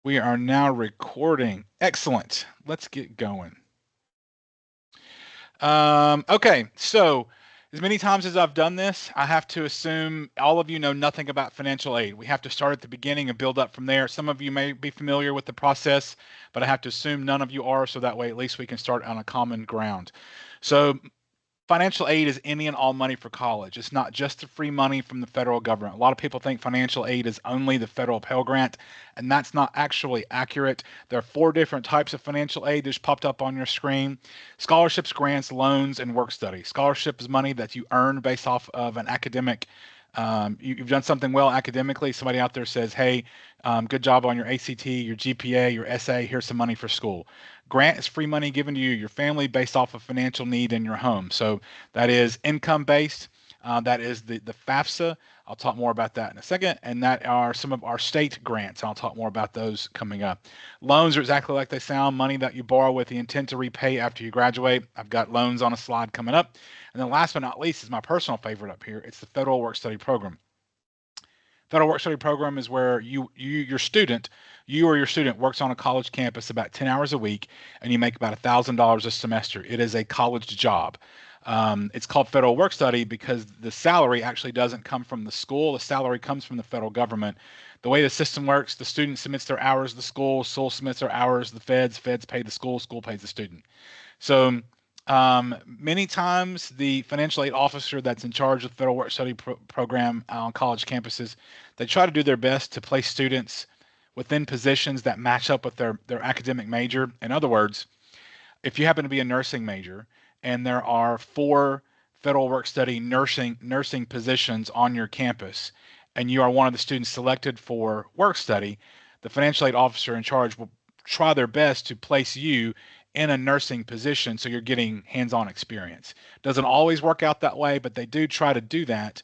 We are now recording. Excellent. Let's get going. Okay, so as many times as I've done this, I have to assume all of you know nothing about financial aid. We have to start at the beginning and build up from there. Some of you may be familiar with the process, but I have to assume none of you are, so that way at least we can start on a common ground. So financial aid is any and all money for college. It's not just the free money from the federal government. A lot of people think financial aid is only the federal Pell Grant, and that's not actually accurate. There are four different types of financial aid that's popped up on your screen: scholarships, grants, loans, and work study. Scholarship is money that you earn based off of an academic. You've done something well academically. Somebody out there says, "Hey, good job on your ACT, your GPA, your essay. Here's some money for school." Grant is free money given to you, your family, based off of financial need in your home. So that is income based. That is the FAFSA. I'll talk more about that in a second. And that are some of our state grants. I'll talk more about those coming up. Loans are exactly like they sound: money that you borrow with the intent to repay after you graduate. I've got loans on a slide coming up. And then last but not least is my personal favorite up here. It's the Federal Work Study Program. Federal Work Study Program is where you or your student works on a college campus about 10 hours a week, and you make about $1,000 a semester. It is a college job. It's called Federal Work Study because the salary actually doesn't come from the school. The salary comes from the federal government. The way the system works: the student submits their hours to the school submits their hours to the feds pay the school pays the student. So many times the financial aid officer that's in charge of the federal work study program on college campuses, they try to do their best to place students within positions that match up with their academic major. In other words, if you happen to be a nursing major and there are four federal work study nursing positions on your campus, and you are one of the students selected for work study, the financial aid officer in charge will try their best to place you in a nursing position so you're getting hands-on experience. Doesn't always work out that way, but they do try to do that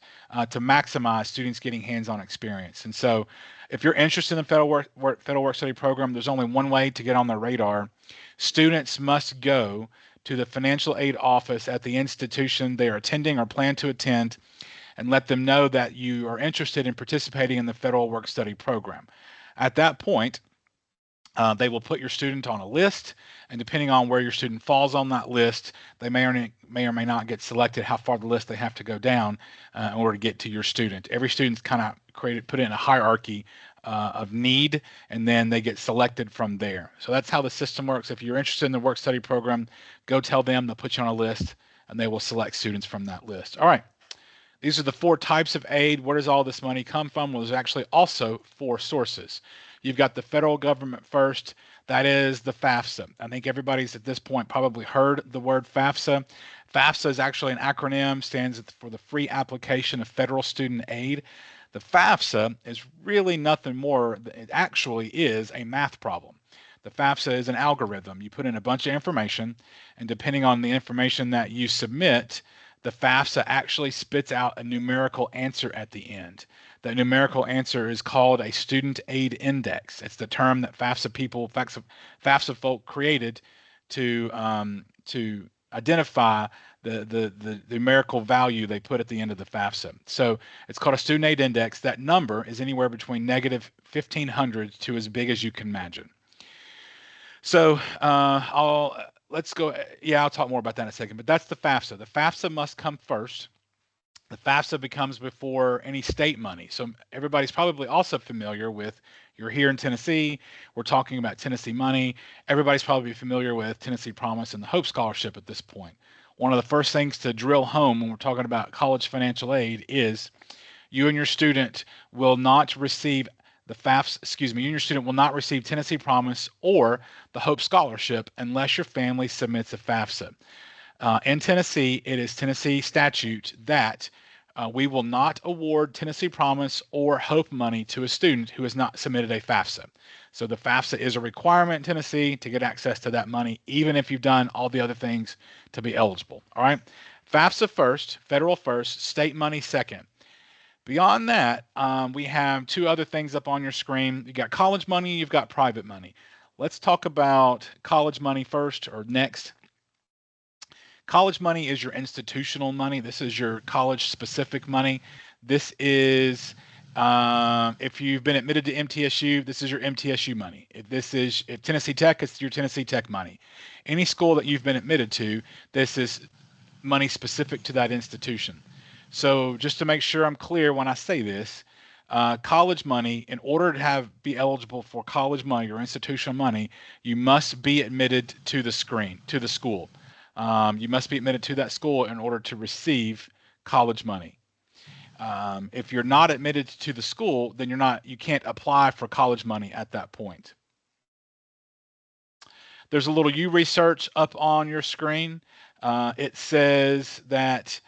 to maximize students getting hands-on experience. And so if you're interested in the federal work study program, there's only one way to get on their radar. Students must go to the financial aid office at the institution they are attending or plan to attend and let them know that you are interested in participating in the federal work study program. At that point, they will put your student on a list, and depending on where your student falls on that list, they may or may not get selected, how far the list they have to go down in order to get to your student. Every student's kind of put in a hierarchy of need, and then they get selected from there. So that's how the system works. If you're interested in the work study program, go tell them, they'll put you on a list, and they will select students from that list. All right. These are the four types of aid. Where does all this money come from? Well, there's actually also four sources. You've got the federal government first. That is the FAFSA. I think everybody's at this point probably heard the word FAFSA. FAFSA is actually an acronym, stands for the Free Application of Federal Student Aid. The FAFSA is really nothing more. It actually is a math problem. The FAFSA is an algorithm. You put in a bunch of information, and depending on the information that you submit, the FAFSA actually spits out a numerical answer at the end. That numerical answer is called a student aid index. It's the term that FAFSA folk created to identify the numerical value they put at the end of the FAFSA. So it's called a student aid index. That number is anywhere between negative 1,500 to as big as you can imagine. So let's go. Yeah, I'll talk more about that in a second, but that's the FAFSA. The FAFSA must come first. The FAFSA becomes before any state money. So everybody's probably also familiar with, you're here in Tennessee, we're talking about Tennessee money. Everybody's probably familiar with Tennessee Promise and the Hope Scholarship at this point. One of the first things to drill home when we're talking about college financial aid is you and your student will not receive you and your student will not receive Tennessee Promise or the Hope Scholarship unless your family submits a FAFSA. In Tennessee, it is Tennessee statute that we will not award Tennessee Promise or Hope money to a student who has not submitted a FAFSA. So the FAFSA is a requirement in Tennessee to get access to that money, even if you've done all the other things to be eligible. All right. FAFSA first, federal first, state money second. Beyond that, we have two other things up on your screen. You got college money, you've got private money. Let's talk about college money first, or next. College money is your institutional money. This is your college specific money. This is If you've been admitted to MTSU, this is your MTSU money. If Tennessee Tech, it's your Tennessee Tech money. Any school that you've been admitted to, this is money specific to that institution. So just to make sure I'm clear when I say this, college money, in order to be eligible for college money or institutional money, you must be admitted to the school. You must be admitted to that school in order to receive college money. If you're not admitted to the school, then you can't apply for college money at that point. There's a little U-Research up on your screen. It says that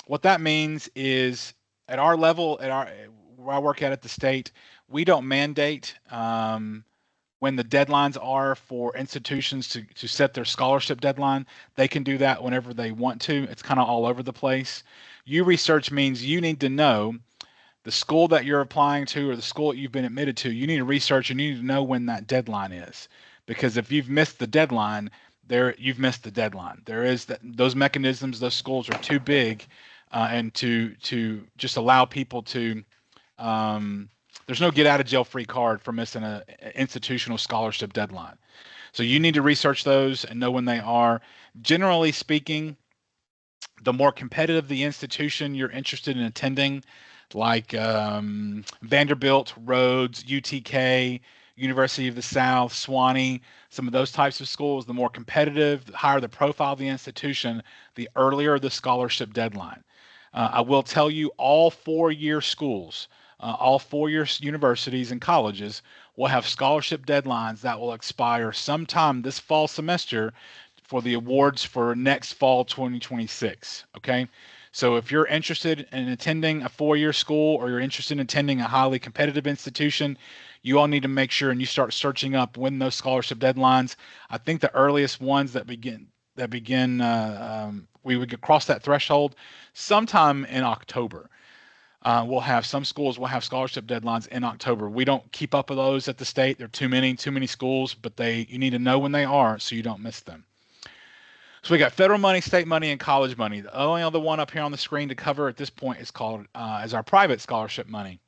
what that means is at our level, where I work at the state, we don't mandate when the deadlines are for institutions to set their scholarship deadline. They can do that whenever they want to. It's kind of all over the place. U-Research means you need to know the school that you're applying to or the school that you've been admitted to. You need to research and you need to know when that deadline is, because if you've missed the deadline, you've missed the deadline. Those mechanisms, those schools are too big, and to just allow people to. There's no get out of jail free card for missing an institutional scholarship deadline. So you need to research those and know when they are. Generally speaking, the more competitive the institution you're interested in attending, like Vanderbilt, Rhodes, UTK, University of the South, Sewanee, some of those types of schools, the more competitive, the higher the profile of the institution, the earlier the scholarship deadline. I will tell you, all four-year schools, all four-year universities and colleges will have scholarship deadlines that will expire sometime this fall semester for the awards for next fall 2026. Okay. So if you're interested in attending a four-year school or you're interested in attending a highly competitive institution, you all need to make sure and you start searching up when those scholarship deadlines. I think the earliest ones that begin we would cross that threshold sometime in October. Some schools will have scholarship deadlines in October. We don't keep up with those at the state. There are too many schools, but you need to know when they are so you don't miss them. So we got federal money, state money, and college money. The only other one up here on the screen to cover at this point is called is our private scholarship money.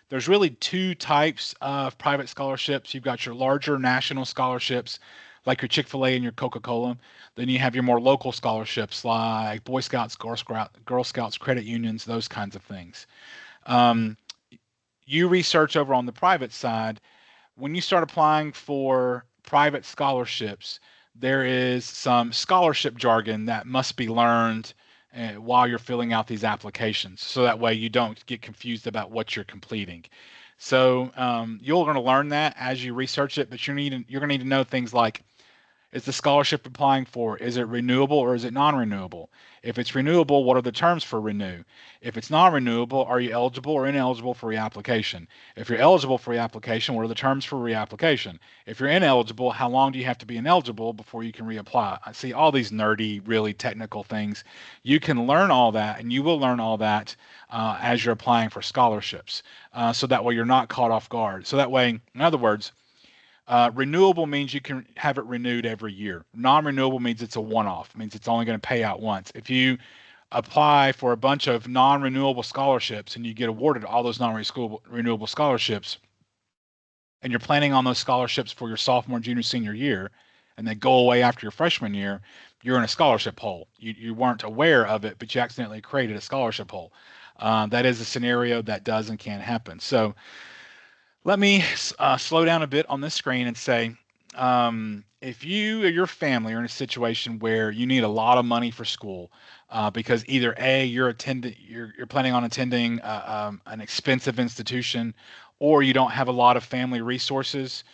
There's really two types of private scholarships. You've got your larger national scholarships, like your Chick-fil-A and your Coca-Cola. Then you have your more local scholarships, like Boy Scouts, Girl Scouts, credit unions, those kinds of things. You research over on the private side. When you start applying for private scholarships, there is some scholarship jargon that must be learned while you're filling out these applications, so that way you don't get confused about what you're completing. So you're going to learn that as you research it, but you're going to need to know things like, is the scholarship applying for, is it renewable or is it non-renewable? If it's renewable, what are the terms for renew? If it's non-renewable, are you eligible or ineligible for reapplication? If you're eligible for reapplication, what are the terms for reapplication? If you're ineligible, how long do you have to be ineligible before you can reapply? I see all these nerdy, really technical things. You can learn all that, and you will learn all that as you're applying for scholarships. So that way you're not caught off guard. So that way, in other words, renewable means you can have it renewed every year. Non-renewable means it's a one-off, means it's only going to pay out once. If you apply for a bunch of non-renewable scholarships and you get awarded all those non-renewable scholarships, and you're planning on those scholarships for your sophomore, junior, senior year, and they go away after your freshman year, you're in a scholarship hole. You weren't aware of it, but you accidentally created a scholarship hole. That is a scenario that does and can happen. So let me slow down a bit on this screen and say, if you or your family are in a situation where you need a lot of money for school, because either A, you're planning on attending an expensive institution, or you don't have a lot of family resources,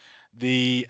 a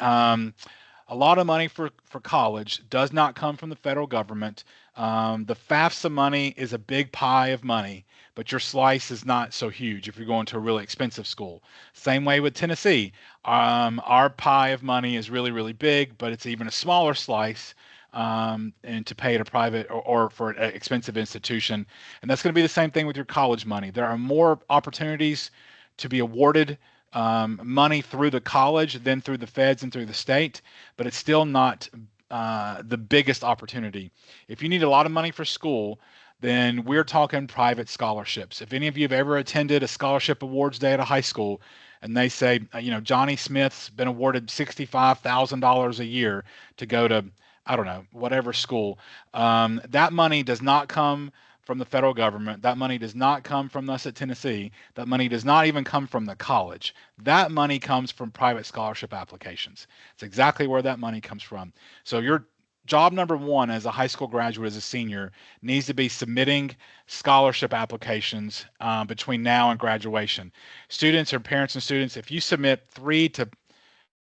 lot of money for college does not come from the federal government. The FAFSA money is a big pie of money, but your slice is not so huge if you're going to a really expensive school. Same way with Tennessee. Our pie of money is really, really big, but it's even a smaller slice and to pay at a private or for an expensive institution. And that's going to be the same thing with your college money. There are more opportunities to be awarded money through the college than through the feds and through the state, but it's still not the biggest opportunity. If you need a lot of money for school, then we're talking private scholarships. If any of you have ever attended a scholarship awards day at a high school and they say, Johnny Smith's been awarded $65,000 a year to go to, I don't know, whatever school, that money does not come from the federal government. That money does not come from us at Tennessee. That money does not even come from the college. That money comes from private scholarship applications. It's exactly where that money comes from. So your job number one as a high school graduate, as a senior, needs to be submitting scholarship applications between now and graduation. Students or parents and students, if you submit 3 to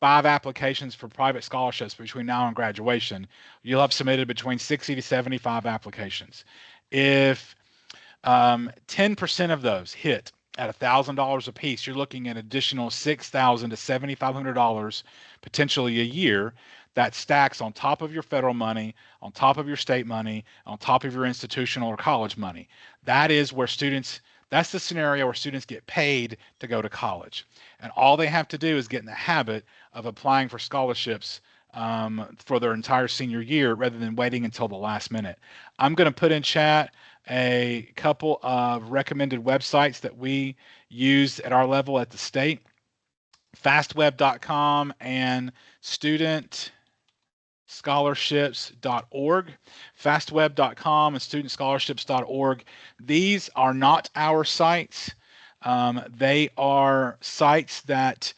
5 applications for private scholarships between now and graduation, you'll have submitted between 60 to 75 applications. If 10% of those hit at $1,000 a piece, you're looking at additional $6,000 to $7,500 potentially a year that stacks on top of your federal money, on top of your state money, on top of your institutional or college money. That is where students, that's the scenario where students get paid to go to college. And all they have to do is get in the habit of applying for scholarships for their entire senior year rather than waiting until the last minute. I'm going to put in chat a couple of recommended websites that we use at our level at the state. Fastweb.com and studentscholarships.org. Fastweb.com and studentscholarships.org. These are not our sites. They are sites that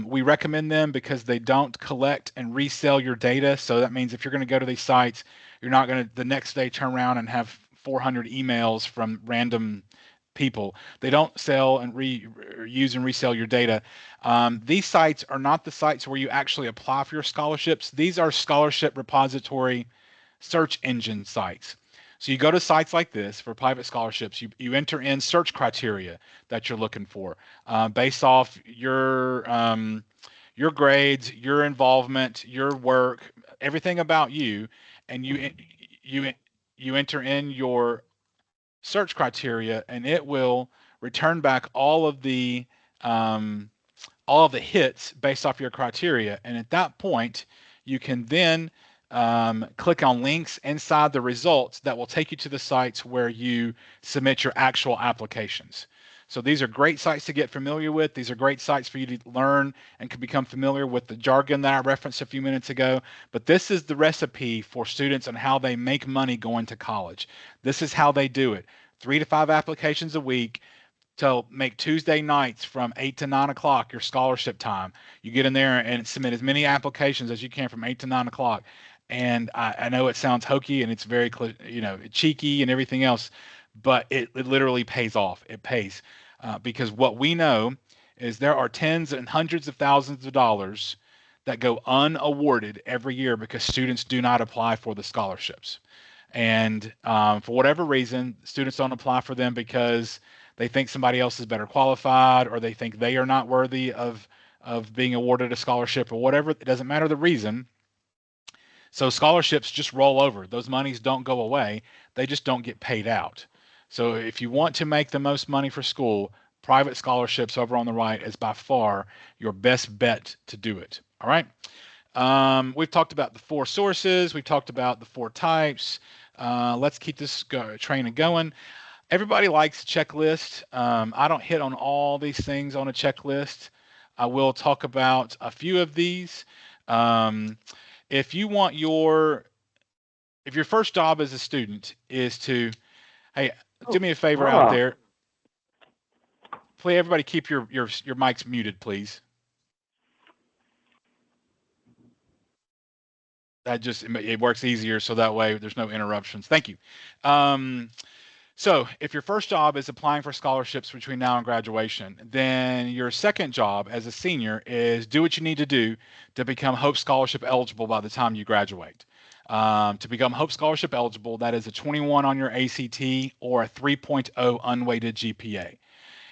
we recommend them because they don't collect and resell your data. So that means if you're going to go to these sites, you're not going to the next day turn around and have 400 emails from random people. They don't sell and use and resell your data. These sites are not the sites where you actually apply for your scholarships. These are scholarship repository search engine sites. So you go to sites like this for private scholarships, you enter in search criteria that you're looking for based off your grades, your involvement, your work, everything about you, and you enter in your search criteria, and it will return back all of the hits based off your criteria. And at that point, you can then click on links inside the results that will take you to the sites where you submit your actual applications. So these are great sites to get familiar with. These are great sites for you to learn and can become familiar with the jargon that I referenced a few minutes ago. But this is the recipe for students on how they make money going to college. This is how they do it. 3 to 5 applications a week to make Tuesday nights from 8 to 9 o'clock your scholarship time. You get in there and submit as many applications as you can from 8 to 9 o'clock. And I know it sounds hokey and it's very, cheeky and everything else, but it literally pays off. It pays because what we know is there are tens and hundreds of thousands of dollars that go unawarded every year because students do not apply for the scholarships. And for whatever reason, students don't apply for them because they think somebody else is better qualified, or they think they are not worthy of being awarded a scholarship, or whatever. It doesn't matter the reason. So scholarships just roll over. Those monies don't go away. They just don't get paid out. So if you want to make the most money for school, private scholarships over on the right is by far your best bet to do it. All right. We've talked about the 4 sources. We've talked about the 4 types. Let's keep this train going. Everybody likes a checklist. I don't hit on all these things on a checklist. I will talk about a few of these. If your first job as a student is to, hey, do me a favor out there. Please, everybody, keep your mics muted, please. That just, it works easier so that way there's no interruptions. Thank you. So if your first job is applying for scholarships between now and graduation, then your second job as a senior is do what you need to do to become Hope Scholarship eligible by the time you graduate. To become Hope Scholarship eligible, that is a 21 on your ACT or a 3.0 unweighted GPA.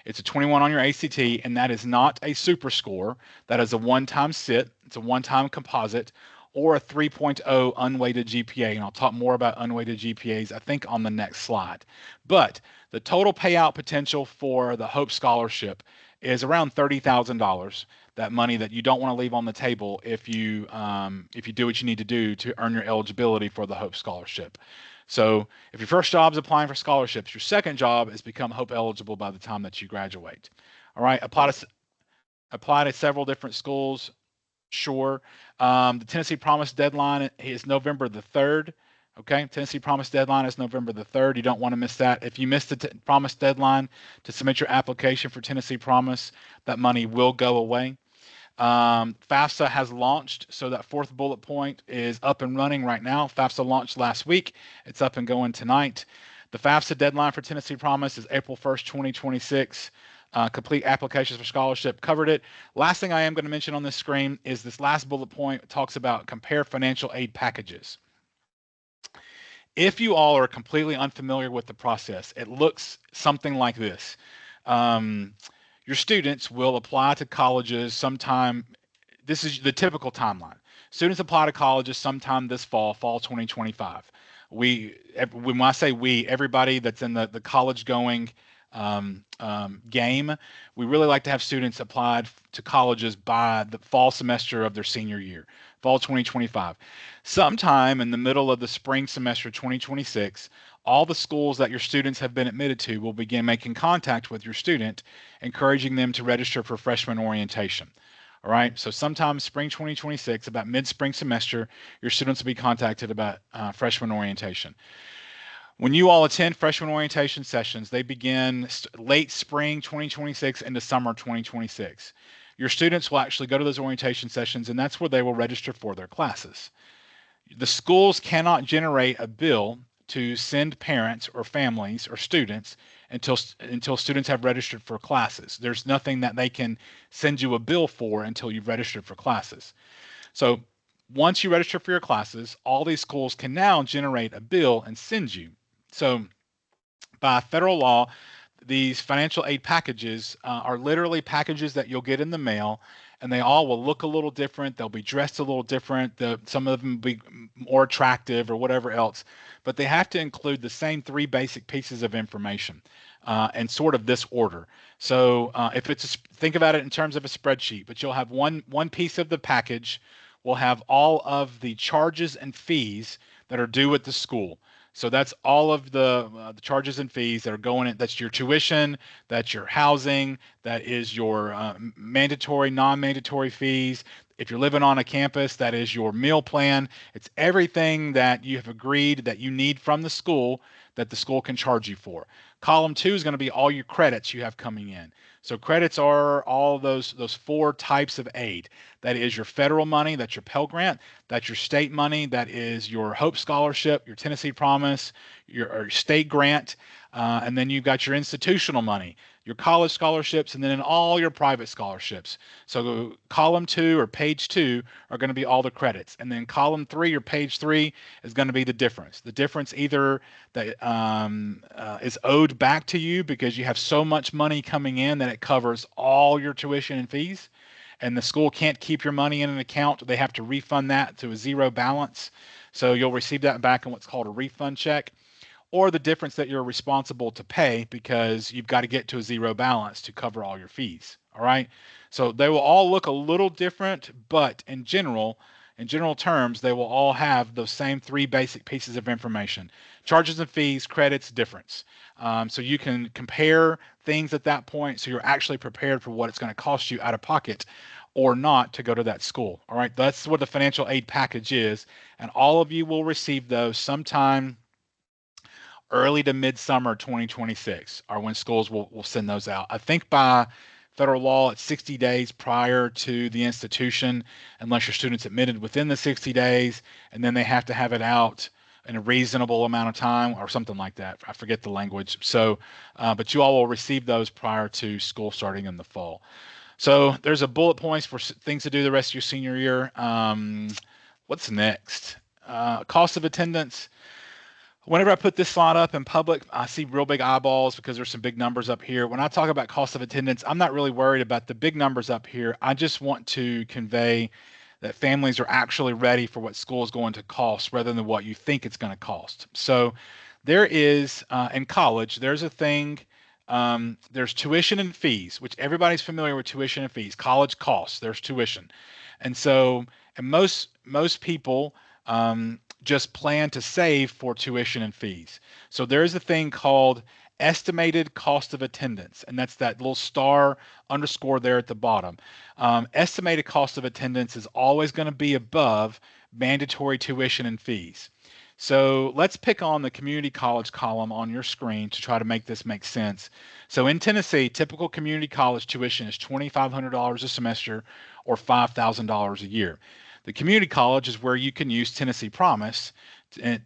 It's a 21 on your ACT, and that is not a super score. That is a one-time sit. It's a one-time composite, or a 3.0 unweighted GPA. And I'll talk more about unweighted GPAs, I think, on the next slide. But the total payout potential for the Hope Scholarship is around $30,000. That money that you don't want to leave on the table if you do what you need to do to earn your eligibility for the Hope Scholarship. So if your first job is applying for scholarships, your second job is become Hope eligible by the time that you graduate. All right, apply to several different schools. Sure. The Tennessee Promise deadline is November the 3rd. Okay, Tennessee Promise deadline is November the 3rd. You don't want to miss that. If you miss the Promise deadline to submit your application for Tennessee Promise, that money will go away. FAFSA has launched, so that fourth bullet point is up and running right now. FAFSA launched last week. It's up and going tonight. The FAFSA deadline for Tennessee Promise is April 1st, 2026. Complete applications for scholarship covered it. Last thing I am going to mention on this screen is this last bullet point talks about compare financial aid packages. If you all are completely unfamiliar with the process, it looks something like this. Your students will apply to colleges sometime. This is the typical timeline. Students apply to colleges sometime this fall 2025. When I say we, everybody that's in the college going game, we really like to have students applied to colleges by the fall semester of their senior year, fall 2025. Sometime in the middle of the spring semester 2026, all the schools that your students have been admitted to will begin making contact with your student, encouraging them to register for freshman orientation. All right, so sometime spring 2026, about mid-spring semester, your students will be contacted about freshman orientation. When you all attend freshman orientation sessions, they begin late spring 2026 into summer 2026. Your students will actually go to those orientation sessions, and that's where they will register for their classes. The schools cannot generate a bill to send parents or families or students until students have registered for classes. There's nothing that they can send you a bill for until you've registered for classes. So once you register for your classes, all these schools can now generate a bill and send you. So by federal law, these financial aid packages are literally packages that you'll get in the mail, and they all will look a little different. They'll be dressed a little different. Some of them will be more attractive or whatever else, but they have to include the same three basic pieces of information in sort of this order. So if think about it in terms of a spreadsheet, but you'll have one piece of the package will have all of the charges and fees that are due at the school. So that's all of the charges and fees that are going in. That's your tuition, that's your housing, that is your mandatory, non-mandatory fees. If you're living on a campus, that is your meal plan. It's everything that you have agreed that you need from the school that the school can charge you for. Column 2 is going to be all your credits you have coming in. So credits are all those four types of aid. That is your federal money, that's your Pell Grant, that's your state money, that is your Hope Scholarship, your Tennessee Promise, your state grant, and then you've got your institutional money, your college scholarships, and then all your private scholarships. So column 2 or page 2 are going to be all the credits, and then column 3 or page 3 is going to be the difference. The difference either that is owed back to you because you have so much money coming in that it covers all your tuition and fees, and the school can't keep your money in an account. They have to refund that to a zero balance. So you'll receive that back in what's called a refund check, or the difference that you're responsible to pay because you've got to get to a zero balance to cover all your fees. All right. So they will all look a little different, but in general terms, they will all have those same three basic pieces of information: charges and fees, credits, difference. So you can compare things at that point, so you're actually prepared for what it's going to cost you out of pocket or not to go to that school. All right, that's what the financial aid package is, and all of you will receive those sometime early to midsummer 2026 are when schools will send those out. I think by federal law, it's 60 days prior to the institution, unless your student's admitted within the 60 days, and then they have to have it out in a reasonable amount of time or something like that. I forget the language. So, but you all will receive those prior to school starting in the fall. So there's a bullet points for things to do the rest of your senior year. What's next? Cost of attendance. Whenever I put this slide up in public, I see real big eyeballs because there's some big numbers up here. When I talk about cost of attendance, I'm not really worried about the big numbers up here. I just want to convey that families are actually ready for what school is going to cost rather than what you think it's going to cost. So there is, in college, there's a thing, there's tuition and fees, which everybody's familiar with tuition and fees. College costs, there's tuition. And so, and most people, just plan to save for tuition and fees. So there is a thing called estimated cost of attendance, and that's that little star underscore there at the bottom. Estimated cost of attendance is always going to be above mandatory tuition and fees. So let's pick on the community college column on your screen to try to make this make sense. So in Tennessee, typical community college tuition is $2,500 a semester or $5,000 a year. The community college is where you can use Tennessee Promise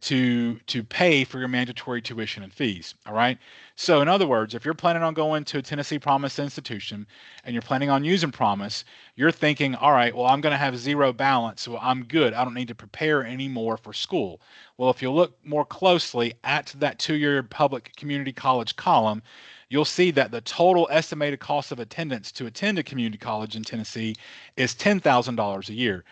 to pay for your mandatory tuition and fees. All right. So in other words, if you're planning on going to a Tennessee Promise institution and you're planning on using Promise, you're thinking, all right, well, I'm going to have zero balance, so I'm good. I don't need to prepare anymore for school. Well, if you look more closely at that 2-year public community college column, you'll see that the total estimated cost of attendance to attend a community college in Tennessee is $10,000 a year.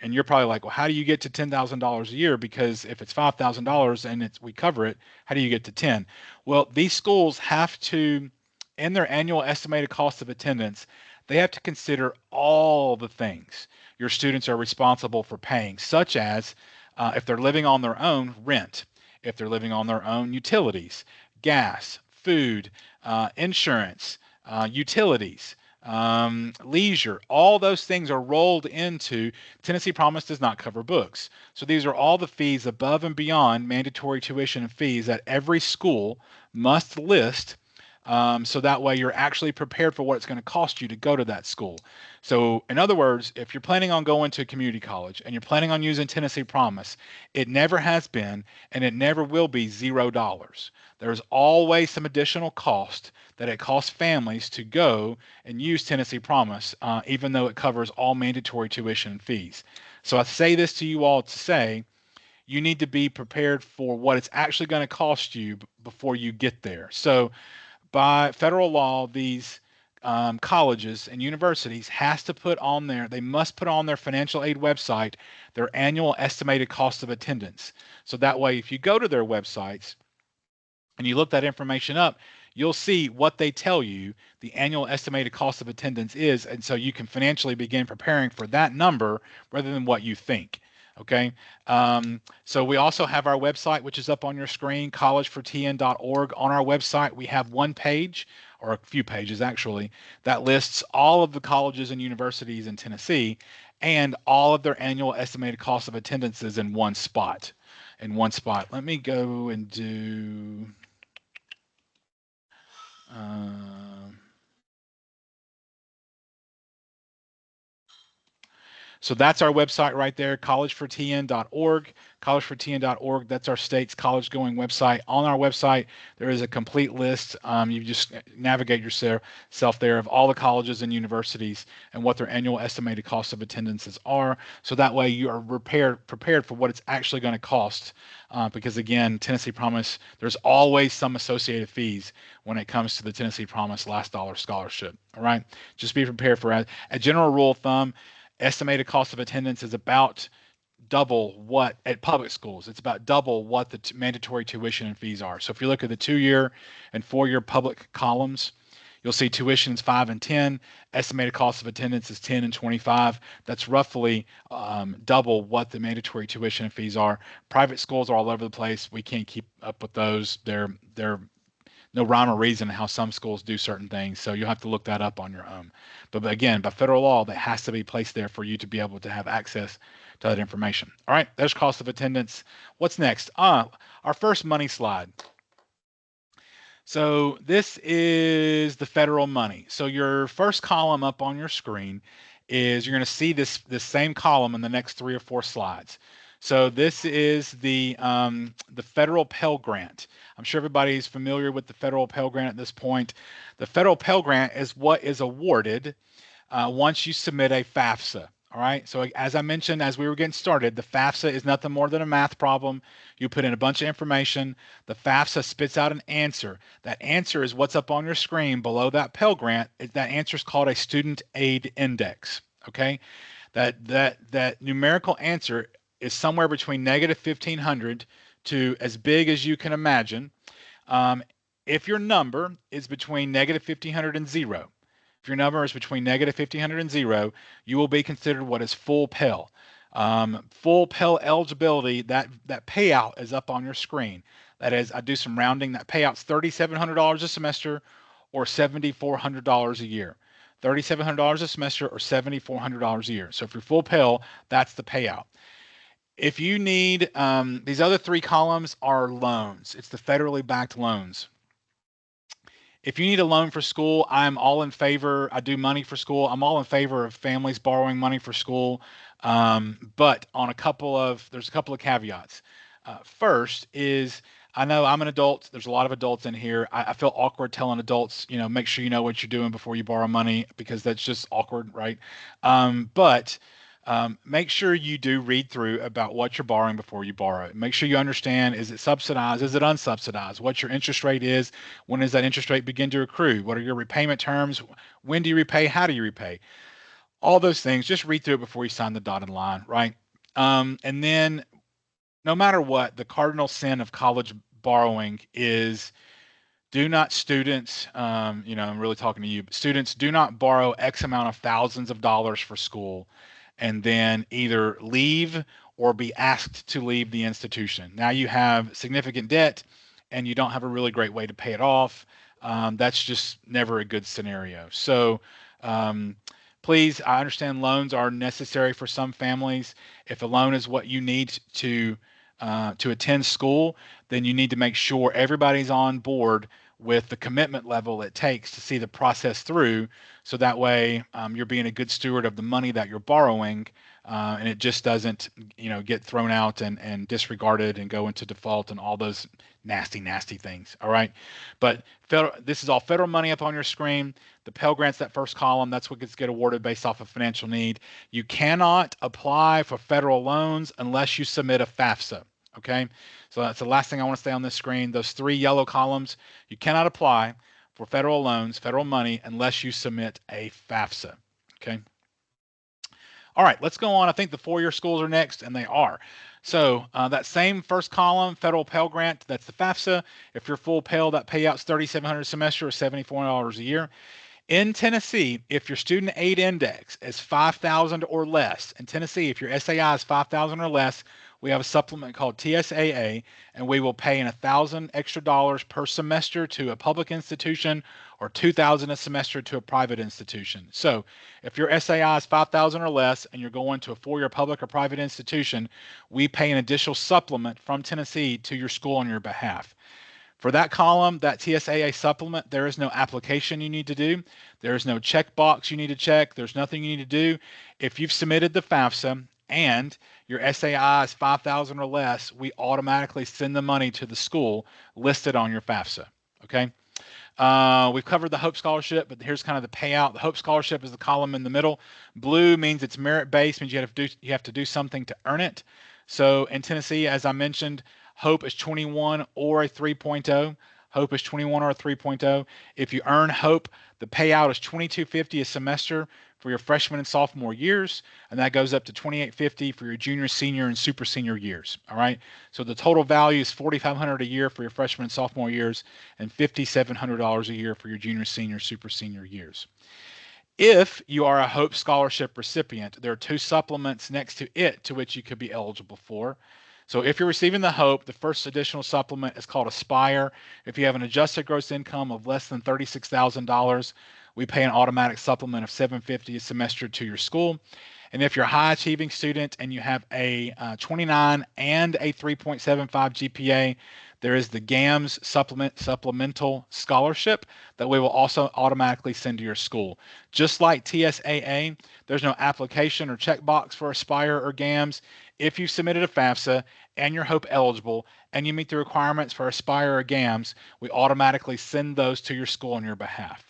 And you're probably like, well, how do you get to $10,000 a year? Because if it's $5,000 and we cover it, how do you get to 10? Well, these schools have to, in their annual estimated cost of attendance, they have to consider all the things your students are responsible for paying, such as if they're living on their own, rent; if they're living on their own, utilities, gas, food, insurance, utilities, leisure. All those things are rolled into Tennessee Promise does not cover books. So these are all the fees above and beyond mandatory tuition and fees that every school must list. So that way you're actually prepared for what it's going to cost you to go to that school. So in other words, if you're planning on going to a community college and you're planning on using Tennessee Promise, it never has been and it never will be $0. There's always some additional cost that it costs families to go and use Tennessee Promise, even though it covers all mandatory tuition and fees. So I say this to you all to say, you need to be prepared for what it's actually going to cost you before you get there. So by federal law, these colleges and universities they must put on their financial aid website their annual estimated cost of attendance. So that way, if you go to their websites and you look that information up, you'll see what they tell you the annual estimated cost of attendance is. And so you can financially begin preparing for that number rather than what you think. Okay. So we also have our website, which is up on your screen, collegefortn.org. On our website, we have one page, or a few pages actually, that lists all of the colleges and universities in Tennessee and all of their annual estimated cost of attendances in one spot. Let me go and do so that's our website right there, collegefortn.org. Collegefortn.org, that's our state's college going website. On our website, there is a complete list. You just navigate yourself there of all the colleges and universities and what their annual estimated cost of attendances are. So that way you are prepared for what it's actually going to cost. Because again, Tennessee Promise, there's always some associated fees when it comes to the Tennessee Promise Last Dollar Scholarship. All right, just be prepared for it. A general rule of thumb, estimated cost of attendance is about double what at public schools. It's about double what the mandatory tuition and fees are. So if you look at the 2-year and 4-year public columns, you'll see tuitions 5 and 10. Estimated cost of attendance is 10 and 25. That's roughly double what the mandatory tuition and fees are. Private schools are all over the place. We can't keep up with those. They're no rhyme or reason how some schools do certain things. So you'll have to look that up on your own. But again, by federal law, that has to be placed there for you to be able to have access to that information. All right, there's cost of attendance. What's next? Our first money slide. So this is the federal money. So your first column up on your screen is you're going to see this same column in the next 3 or 4 slides. So this is the federal Pell Grant. I'm sure everybody's familiar with the federal Pell Grant at this point. The federal Pell Grant is what is awarded once you submit a FAFSA. All right. So as I mentioned, as we were getting started, the FAFSA is nothing more than a math problem. You put in a bunch of information. The FAFSA spits out an answer. That answer is what's up on your screen below that Pell Grant. That answer is called a student aid index. Okay. That numerical answer is somewhere between negative 1,500 to as big as you can imagine. If your number is between negative 1,500 and 0, if your number is between negative 1,500 and 0, you will be considered what is full Pell. Full Pell eligibility, that payout is up on your screen. That is, I do some rounding. That payout's $3,700 a semester or $7,400 a year. $3,700 a semester or $7,400 a year. So if you're full Pell, that's the payout. If you need, these other three columns are loans. It's the federally backed loans. If you need a loan for school, I'm all in favor. I do money for school. I'm all in favor of families borrowing money for school. But on there's a couple of caveats. First is, I know I'm an adult. There's a lot of adults in here. I feel awkward telling adults, make sure you know what you're doing before you borrow money, because that's just awkward, right? But make sure you do read through about what you're borrowing before you borrow it. Make sure you understand, is it subsidized? Is it unsubsidized? What your interest rate is? When does that interest rate begin to accrue? What are your repayment terms? When do you repay? How do you repay? All those things, just read through it before you sign the dotted line, right? And then no matter what, the cardinal sin of college borrowing is, students, I'm really talking to you, but students, do not borrow X amount of thousands of dollars for school and then either leave or be asked to leave the institution. Now you have significant debt and you don't have a really great way to pay it off. That's just never a good scenario. So please, I understand loans are necessary for some families. If a loan is what you need to attend school, then you need to make sure everybody's on board with the commitment level it takes to see the process through. So that way you're being a good steward of the money that you're borrowing, and it just doesn't, get thrown out and disregarded and go into default and all those nasty, nasty things. All right. But this is all federal money up on your screen. The Pell Grant's that first column. That's what gets awarded based off of financial need. You cannot apply for federal loans unless you submit a FAFSA. Okay, so that's the last thing I want to say on this screen. Those three yellow columns, you cannot apply for federal loans, federal money, unless you submit a FAFSA. Okay. All right, let's go on. I think the four-year schools are next, and they are. So that same first column, federal Pell Grant, that's the FAFSA. If you're full Pell, that payout's $3,700 a semester or $74 a year. In Tennessee, if your student aid index is 5,000 or less, in Tennessee, if your SAI is 5,000 or less, we have a supplement called TSAA, and we will pay $1,000 extra per semester to a public institution or $2,000 a semester to a private institution. So if your SAI is 5,000 or less and you're going to a four-year public or private institution, we pay an additional supplement from Tennessee to your school on your behalf. For that column, that TSAA supplement, there is no application you need to do. There is no checkbox you need to check. There's nothing you need to do. If you've submitted the FAFSA and your SAI is 5,000 or less, we automatically send the money to the school listed on your FAFSA. Okay. We've covered the Hope Scholarship, but here's kind of the payout. The Hope Scholarship is the column in the middle. Blue means it's merit-based, means you have to do something to earn it. So in Tennessee, as I mentioned, Hope is 21 or a 3.0. Hope is 21 or a 3.0. If you earn Hope, the payout is $2,250 a semester for your freshman and sophomore years, and that goes up to $2,850 for your junior, senior, and super senior years. All right. So the total value is $4,500 a year for your freshman and sophomore years, and $5,700 a year for your junior, senior, super senior years. If you are a Hope Scholarship recipient, there are two supplements next to it to which you could be eligible for. So if you're receiving the Hope, the first additional supplement is called Aspire. If you have an adjusted gross income of less than $36,000, we pay an automatic supplement of $750 a semester to your school. And if you're a high achieving student and you have a 29 and a 3.75 GPA, there is the GAMS supplemental scholarship that we will also automatically send to your school. Just like TSAA, there's no application or checkbox for Aspire or GAMS. If you submitted a FAFSA and you're Hope eligible and you meet the requirements for Aspire or GAMS, we automatically send those to your school on your behalf.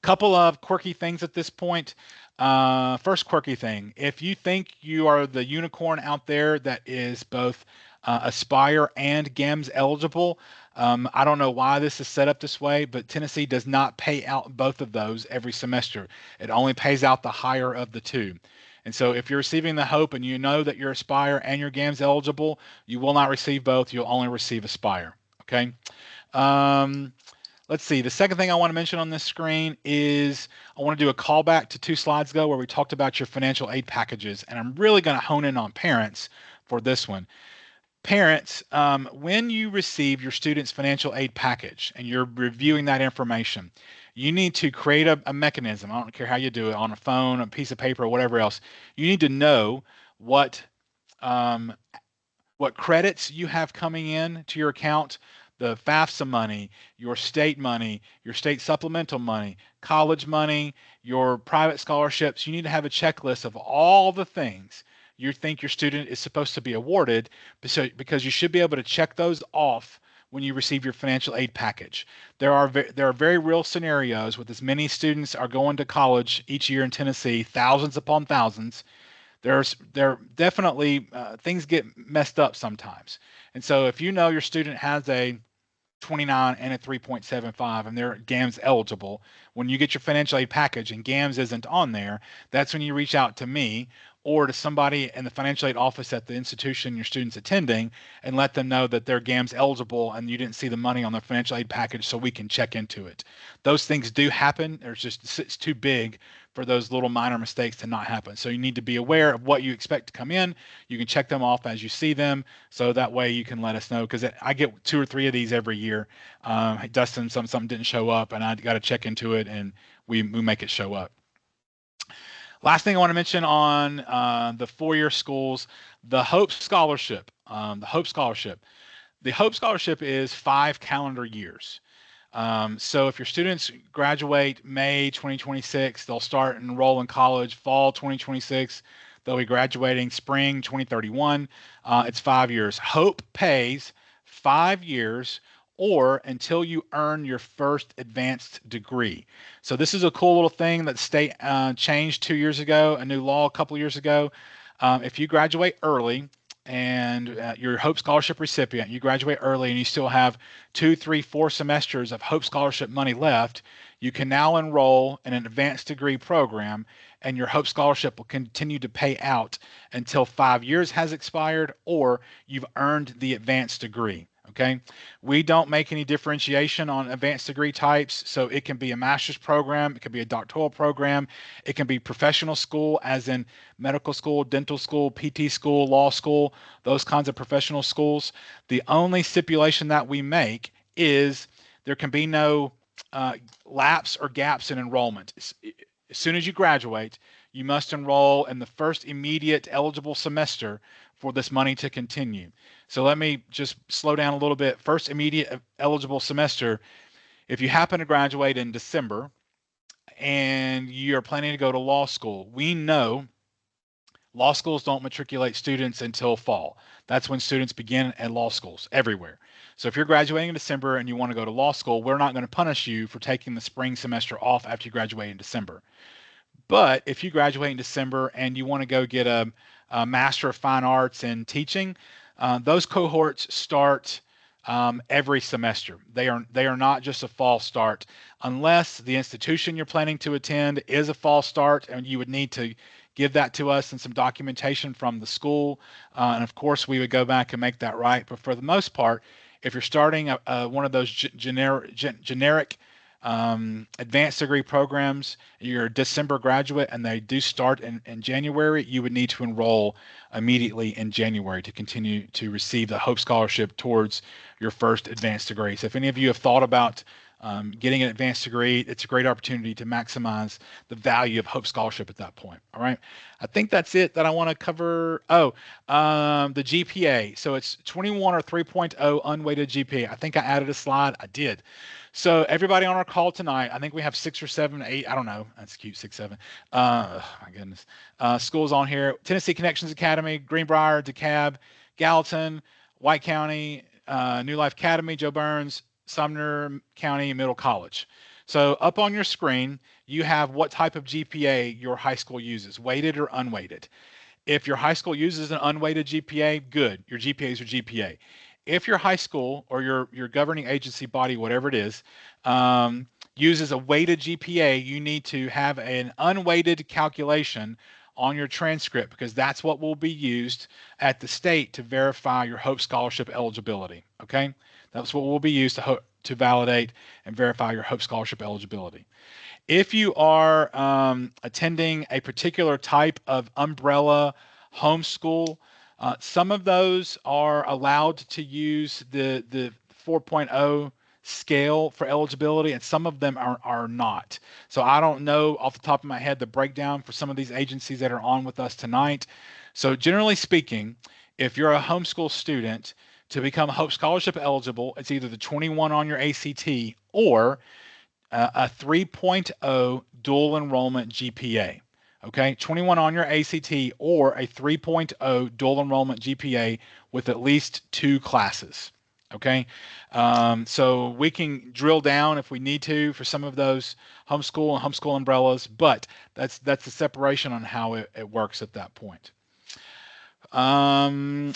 Couple of quirky things at this point. First quirky thing, if you think you are the unicorn out there that is both Aspire and GAMS eligible, I don't know why this is set up this way, but Tennessee does not pay out both of those every semester. It only pays out the higher of the two. And so if you're receiving the Hope and you know that you're Aspire and you're GAMS eligible, you will not receive both. You'll only receive Aspire. Okay. let's see. The second thing I want to mention on this screen is I want to do a callback to 2 slides ago where we talked about your financial aid packages, and I'm really going to hone in on parents for this one. Parents, when you receive your student's financial aid package and you're reviewing that information, you need to create a mechanism. I don't care how you do it, on a phone, a piece of paper, or whatever else. You need to know what um, what credits you have coming in to your account, the FAFSA money, your state supplemental money, college money, your private scholarships. You need to have a checklist of all the things you think your student is supposed to be awarded, because you should be able to check those off when you receive your financial aid package. There are very real scenarios with as many students are going to college each year in Tennessee, thousands upon thousands. There definitely things get messed up sometimes. And so if you know your student has a 29 and a 3.75 and they're GAMS eligible, when you get your financial aid package and GAMS isn't on there, that's when you reach out to me or to somebody in the financial aid office at the institution your student's attending and let them know that they're GAMS eligible and you didn't see the money on the financial aid package, so we can check into it. Those things do happen. It's too big for those little minor mistakes to not happen. So you need to be aware of what you expect to come in. You can check them off as you see them, so that way you can let us know, because I get 2 or 3 of these every year. Dustin, something didn't show up and I got to check into it, and we make it show up. Last thing I want to mention on the 4-year schools, the Hope Scholarship. The Hope Scholarship is 5 calendar years. So if your students graduate May 2026, they'll start and enroll in college fall 2026. They'll be graduating spring 2031. It's 5 years. Hope pays 5 years or until you earn your first advanced degree. So this is a cool little thing that the state changed 2 years ago, a new law a couple years ago. If you graduate early, and you're a Hope Scholarship recipient, you graduate early and you still have 2, 3, 4 semesters of Hope Scholarship money left, you can now enroll in an advanced degree program, and your Hope Scholarship will continue to pay out until 5 years has expired or you've earned the advanced degree. Okay, we don't make any differentiation on advanced degree types. So it can be a master's program, it can be a doctoral program, it can be professional school, as in medical school, dental school, PT school, law school, those kinds of professional schools. The only stipulation that we make is there can be no lapse or gaps in enrollment. As soon as you graduate, you must enroll in the first immediate eligible semester for this money to continue. So let me just slow down a little bit. First immediate eligible semester, if you happen to graduate in December and you're planning to go to law school, we know law schools don't matriculate students until fall. That's when students begin at law schools everywhere. So if you're graduating in December and you want to go to law school, we're not going to punish you for taking the spring semester off after you graduate in December. But if you graduate in December and you want to go get a Master of Fine Arts in teaching, those cohorts start every semester. They are not just a fall start, unless the institution you're planning to attend is a fall start, and you would need to give that to us and some documentation from the school. And of course, we would go back and make that right. But for the most part, if you're starting one of those generic advanced degree programs, you're a December graduate and they do start in January, you would need to enroll immediately in January to continue to receive the Hope Scholarship towards your first advanced degree. So if any of you have thought about getting an advanced degree, it's a great opportunity to maximize the value of Hope Scholarship at that point. All right. I think that's it that I want to cover. Oh, the GPA. So it's 21 or 3.0 unweighted GPA. I think I added a slide. I did. So everybody on our call tonight, I think we have 6 or 7, 8. I don't know. That's cute. 6, 7. My goodness. Schools on here: Tennessee Connections Academy, Greenbrier, DeKalb, Gallatin, White County, New Life Academy, Joe Burns, Sumner County Middle College. So up on your screen, you have what type of GPA your high school uses, weighted or unweighted. If your high school uses an unweighted GPA, good. Your GPA is your GPA. If your high school or your governing agency body, whatever it is, uses a weighted GPA, you need to have an unweighted calculation on your transcript, because that's what will be used at the state to verify your Hope Scholarship eligibility. Okay, that's what will be used to validate and verify your Hope Scholarship eligibility. If you are attending a particular type of umbrella homeschool, some of those are allowed to use the 4.0 scale for eligibility, and some of them are not. So I don't know off the top of my head the breakdown for some of these agencies that are on with us tonight. So generally speaking, if you're a homeschool student, to become Hope Scholarship eligible, it's either the 21 on your ACT or a 3.0 dual enrollment GPA. Okay, 21 on your ACT or a 3.0 dual enrollment GPA with at least 2 classes. Okay, so we can drill down if we need to for some of those homeschool and homeschool umbrellas, but that's the separation on how it works at that point. All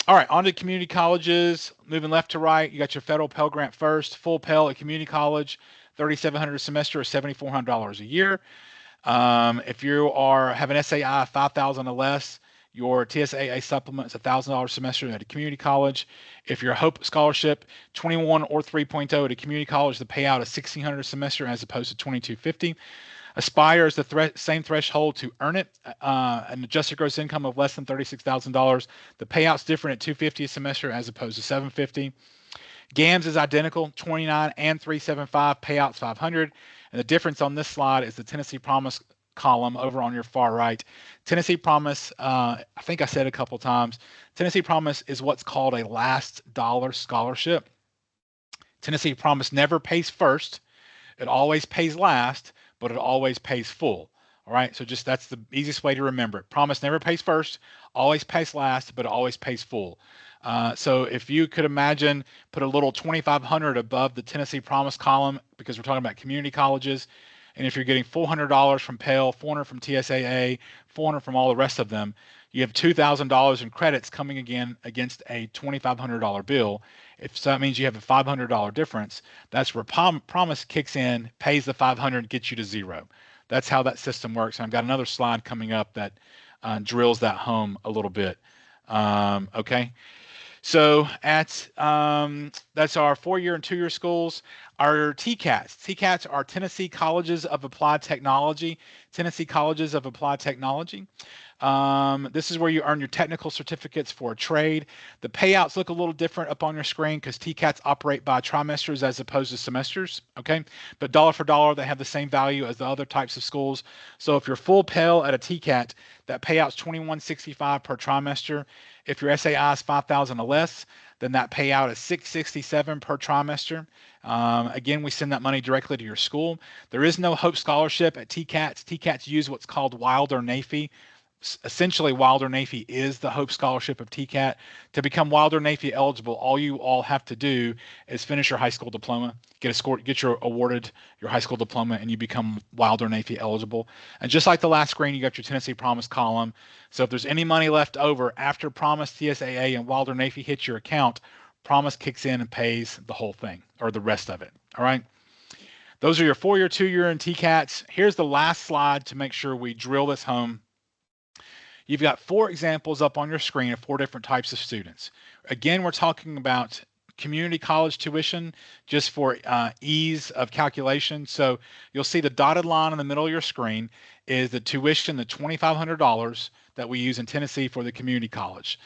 right, on to community colleges. Moving left to right, you got your federal Pell Grant first. Full Pell at community college, $3,700 a semester or $7,400 a year. If you have an SAI of 5,000 or less, your TSAA supplement is $1,000 a semester at a community college. If you're a Hope Scholarship 21 or 3.0 at a community college, the payout is $1,600 a semester as opposed to $2,250. Aspire is the same threshold to earn it, an adjusted gross income of less than $36,000. The payout's different at $250 a semester as opposed to $750. GAMS is identical, 29 and 375, payouts $500. And the difference on this slide is the Tennessee Promise column over on your far right. Tennessee Promise, I think I said a couple times, Tennessee Promise is what's called a last dollar scholarship. Tennessee Promise never pays first. It always pays last, but it always pays full. All right, so just that's the easiest way to remember it. Promise never pays first, always pays last, but it always pays full. So if you could imagine, put a little 2,500 above the Tennessee Promise column, because we're talking about community colleges, and if you're getting $400 from Pell, $400 from TSAA, $400 from all the rest of them, you have $2,000 in credits coming again against a $2,500 bill. If so, that means you have a $500 difference, that's where Promise kicks in, pays the $500, gets you to zero. That's how that system works. And I've got another slide coming up that drills that home a little bit. Okay. So that's our 4-year and 2-year schools. Our TCATs. TCATs are Tennessee Colleges of Applied Technology. Tennessee Colleges of Applied Technology. This is where you earn your technical certificates for a trade. The payouts look a little different up on your screen because TCATs operate by trimesters as opposed to semesters, okay? But dollar for dollar, they have the same value as the other types of schools. So if you're full Pell at a TCAT, that payout's $2,165 per trimester. If your SAI is 5,000 or less, then that payout is $667 per trimester. Again, we send that money directly to your school. There is no Hope Scholarship at TCATs. TCATs use what's called Wilder-NAEFI. Essentially, Wilder-NAEFI is the Hope Scholarship of TCAT. To become Wilder-NAEFI eligible, all you have to do is finish your high school diploma, get your awarded your high school diploma, and you become Wilder-NAEFI eligible. And just like the last screen, you got your Tennessee Promise column. So if there's any money left over after Promise, TSAA, and Wilder-NAEFI hits your account, Promise kicks in and pays the whole thing or the rest of it. All right. Those are your 4-year, 2-year, and TCATs. Here's the last slide to make sure we drill this home. You've got 4 examples up on your screen of 4 different types of students. Again, we're talking about community college tuition just for ease of calculation. So you'll see the dotted line in the middle of your screen is the tuition, the $2,500 that we use in Tennessee for the community college.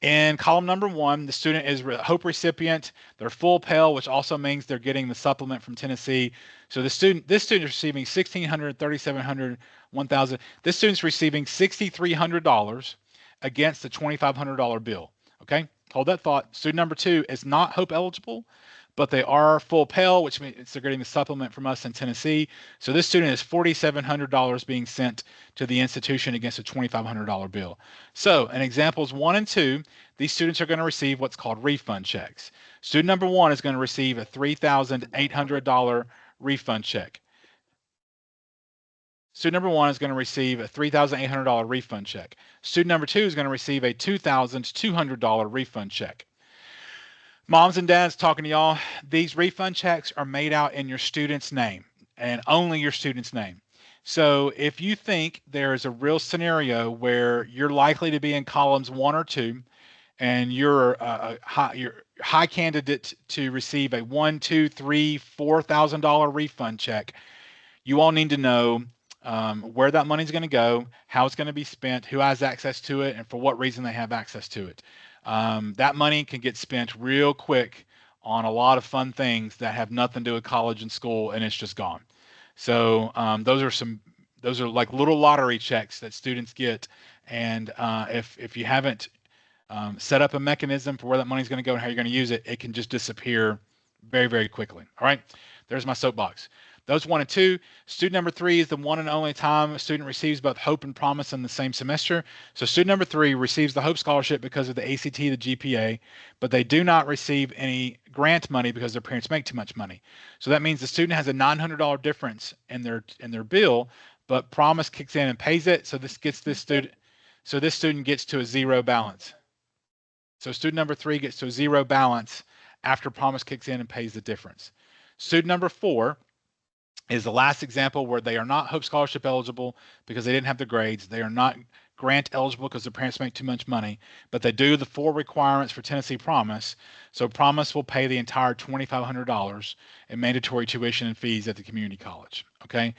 In column number 1, the student is a Hope recipient. They're full Pell, which also means they're getting the supplement from Tennessee. So this student is receiving $1,600, $3,700, $1,000. This student's receiving $6,300 against the $2,500 bill. Okay, hold that thought. Student number 2 is not Hope eligible, but they are full Pell, which means they're getting the supplement from us in Tennessee. So this student is $4,700 being sent to the institution against a $2,500 bill. So in examples 1 and 2, these students are going to receive what's called refund checks. Student number 1 is going to receive a $3,800 refund check. Student number 1 is going to receive a $3,800 refund check. Student number 2 is going to receive a $2,200 refund check. Moms and dads talking to y'all, these refund checks are made out in your student's name and only your student's name. So if you think there is a real scenario where you're likely to be in columns 1 or 2 and you're high candidate to receive a $1, $2, $3, $4,000 refund check, you all need to know where that money is going to go, how it's going to be spent, who has access to it, and for what reason they have access to it. That money can get spent real quick on a lot of fun things that have nothing to do with college and school, and it's just gone. So those are like little lottery checks that students get, and if you haven't set up a mechanism for where that money is going to go and how you're going to use it, it can just disappear very, very quickly. All right, there's my soapbox. Those 1 and 2. Student number 3 is the one and only time a student receives both Hope and Promise in the same semester. So student number 3 receives the Hope Scholarship because of the ACT, the GPA, but they do not receive any grant money because their parents make too much money. So that means the student has a $900 difference in their bill, but Promise kicks in and pays it. So this student gets to a zero balance. So student number 3 gets to a zero balance after Promise kicks in and pays the difference. Student number 4 is the last example where they are not Hope Scholarship eligible because they didn't have the grades. They are not grant eligible because their parents make too much money, but they do the 4 requirements for Tennessee Promise. So Promise will pay the entire $2,500 in mandatory tuition and fees at the community college. Okay,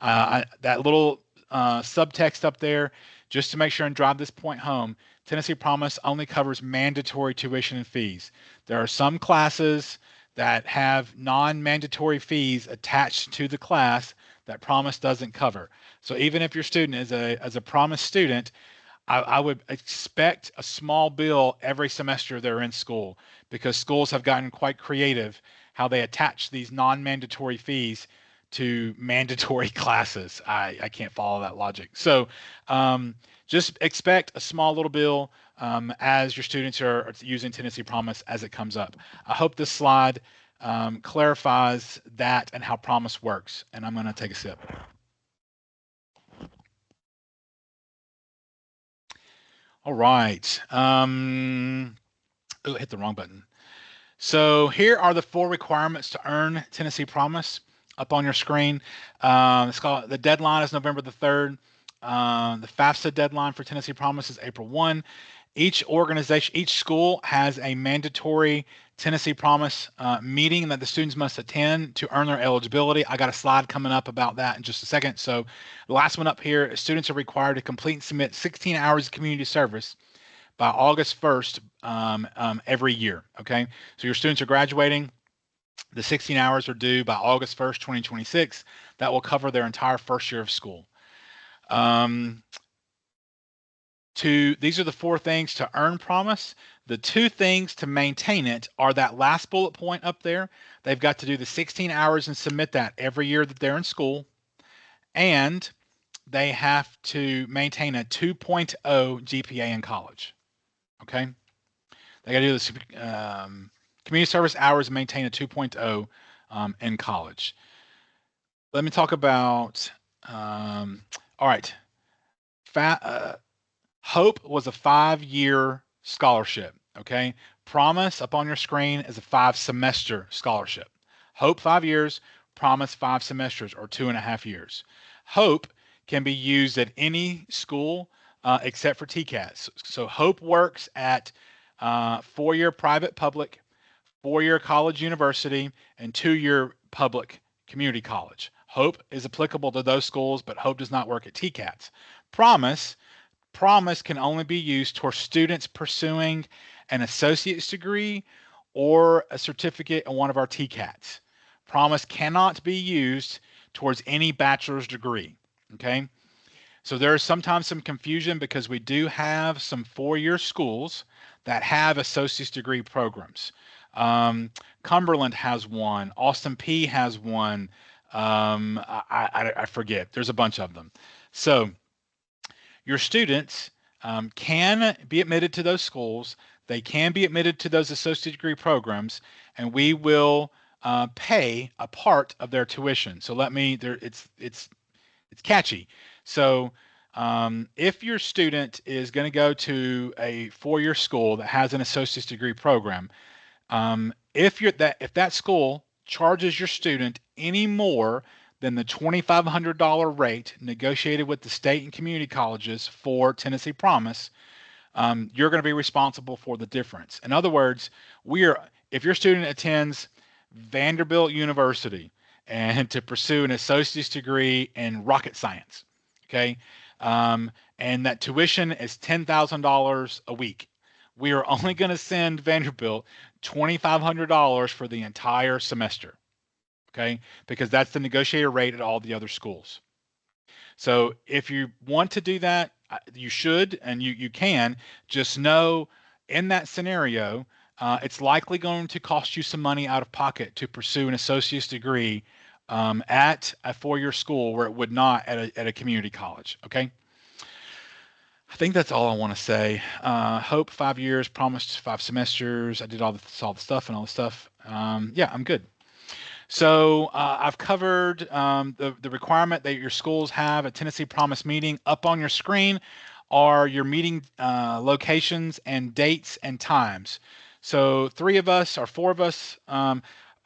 that little subtext up there, just to make sure and drive this point home, Tennessee Promise only covers mandatory tuition and fees. There are some classes that have non-mandatory fees attached to the class that Promise doesn't cover. So even if your student is a Promise student, I would expect a small bill every semester they're in school, because schools have gotten quite creative how they attach these non-mandatory fees to mandatory classes. I can't follow that logic. So just expect a small little bill as your students are using Tennessee Promise as it comes up. I hope this slide clarifies that and how Promise works. And I'm going to take a sip. All right. Oh, I hit the wrong button. So here are the 4 requirements to earn Tennessee Promise up on your screen. The deadline is November the 3rd. The FAFSA deadline for Tennessee Promise is April 1. Each school has a mandatory Tennessee Promise meeting that the students must attend to earn their eligibility. I got a slide coming up about that in just a second. So the last one up here, students are required to complete and submit 16 hours of community service by August 1st every year. Okay, so your students are graduating. The 16 hours are due by August 1st, 2026. That will cover their entire first year of school. These are the 4 things to earn Promise. The 2 things to maintain it are that last bullet point up there. They've got to do the 16 hours and submit that every year that they're in school. And they have to maintain a 2.0 GPA in college. Okay? They got to do this community service hours and maintain a 2.0 in college. Let me talk about, all right. Hope was a 5-year scholarship, okay? Promise up on your screen is a 5-semester scholarship. Hope 5 years, Promise 5 semesters, or 2.5 years. Hope can be used at any school except for TCATs. So Hope works at 4-year private public, 4-year college university, and 2-year public community college. Hope is applicable to those schools, but Hope does not work at TCATs. Promise can only be used for students pursuing an associate's degree or a certificate in one of our TCATs. Promise cannot be used towards any bachelor's degree, okay? So there is sometimes some confusion because we do have some 4-year schools that have associate's degree programs. Cumberland has one, Austin Peay has one, I forget, there's a bunch of them. So your students can be admitted to those schools. They can be admitted to those associate degree programs, and we will pay a part of their tuition. So it's catchy. So if your student is going to go to a 4-year school that has an associate's degree program, if that school charges your student any more than the $2,500 rate negotiated with the state and community colleges for Tennessee Promise, you're going to be responsible for the difference. In other words, if your student attends Vanderbilt University and to pursue an associate's degree in rocket science, okay, and that tuition is $10,000 a week, we are only going to send Vanderbilt $2,500 for the entire semester, okay, because that's the negotiated rate at all the other schools. So if you want to do that, you should, and you can. Just know in that scenario, it's likely going to cost you some money out of pocket to pursue an associate's degree at a four-year school where it would not at a community college. Okay. I think that's all I want to say. Hope 5 years, promised 5 semesters. I did all the stuff and all the stuff. Yeah, I'm good. So I've covered the requirement that your schools have a Tennessee Promise meeting. Up on your screen are your meeting locations and dates and times. So 3 of us or 4 of us,